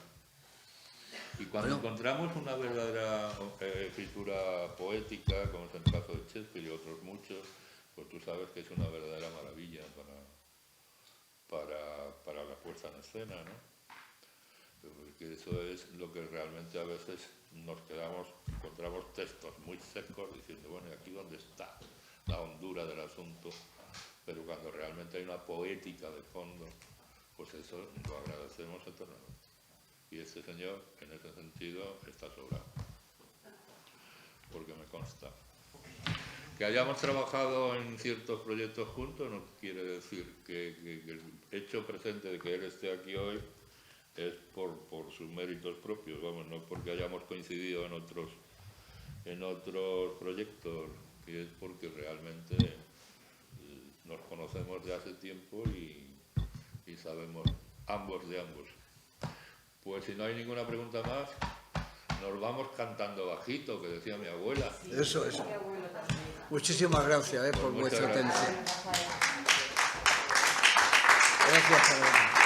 Y cuando encontramos una verdadera escritura poética, como es el caso de Shakespeare y otros muchos, pues tú sabes que es una verdadera maravilla para la puesta en escena, ¿no? Porque eso es lo que realmente a veces encontramos textos muy secos diciendo, bueno, está la hondura del asunto, pero cuando realmente hay una poética de fondo, pues eso lo agradecemos eternamente. Y este señor, en ese sentido, está sobrado, porque me consta. Que hayamos trabajado en ciertos proyectos juntos no quiere decir que el hecho presente de que él esté aquí hoy es por sus méritos propios, vamos, no porque hayamos coincidido en otros proyectos, y es porque realmente nos conocemos de hace tiempo y sabemos ambos de ambos. Pues si no hay ninguna pregunta más, nos vamos cantando bajito, que decía mi abuela. Eso. Muchísimas gracias por Muchas vuestra gracias. atención. Gracias, Carolina.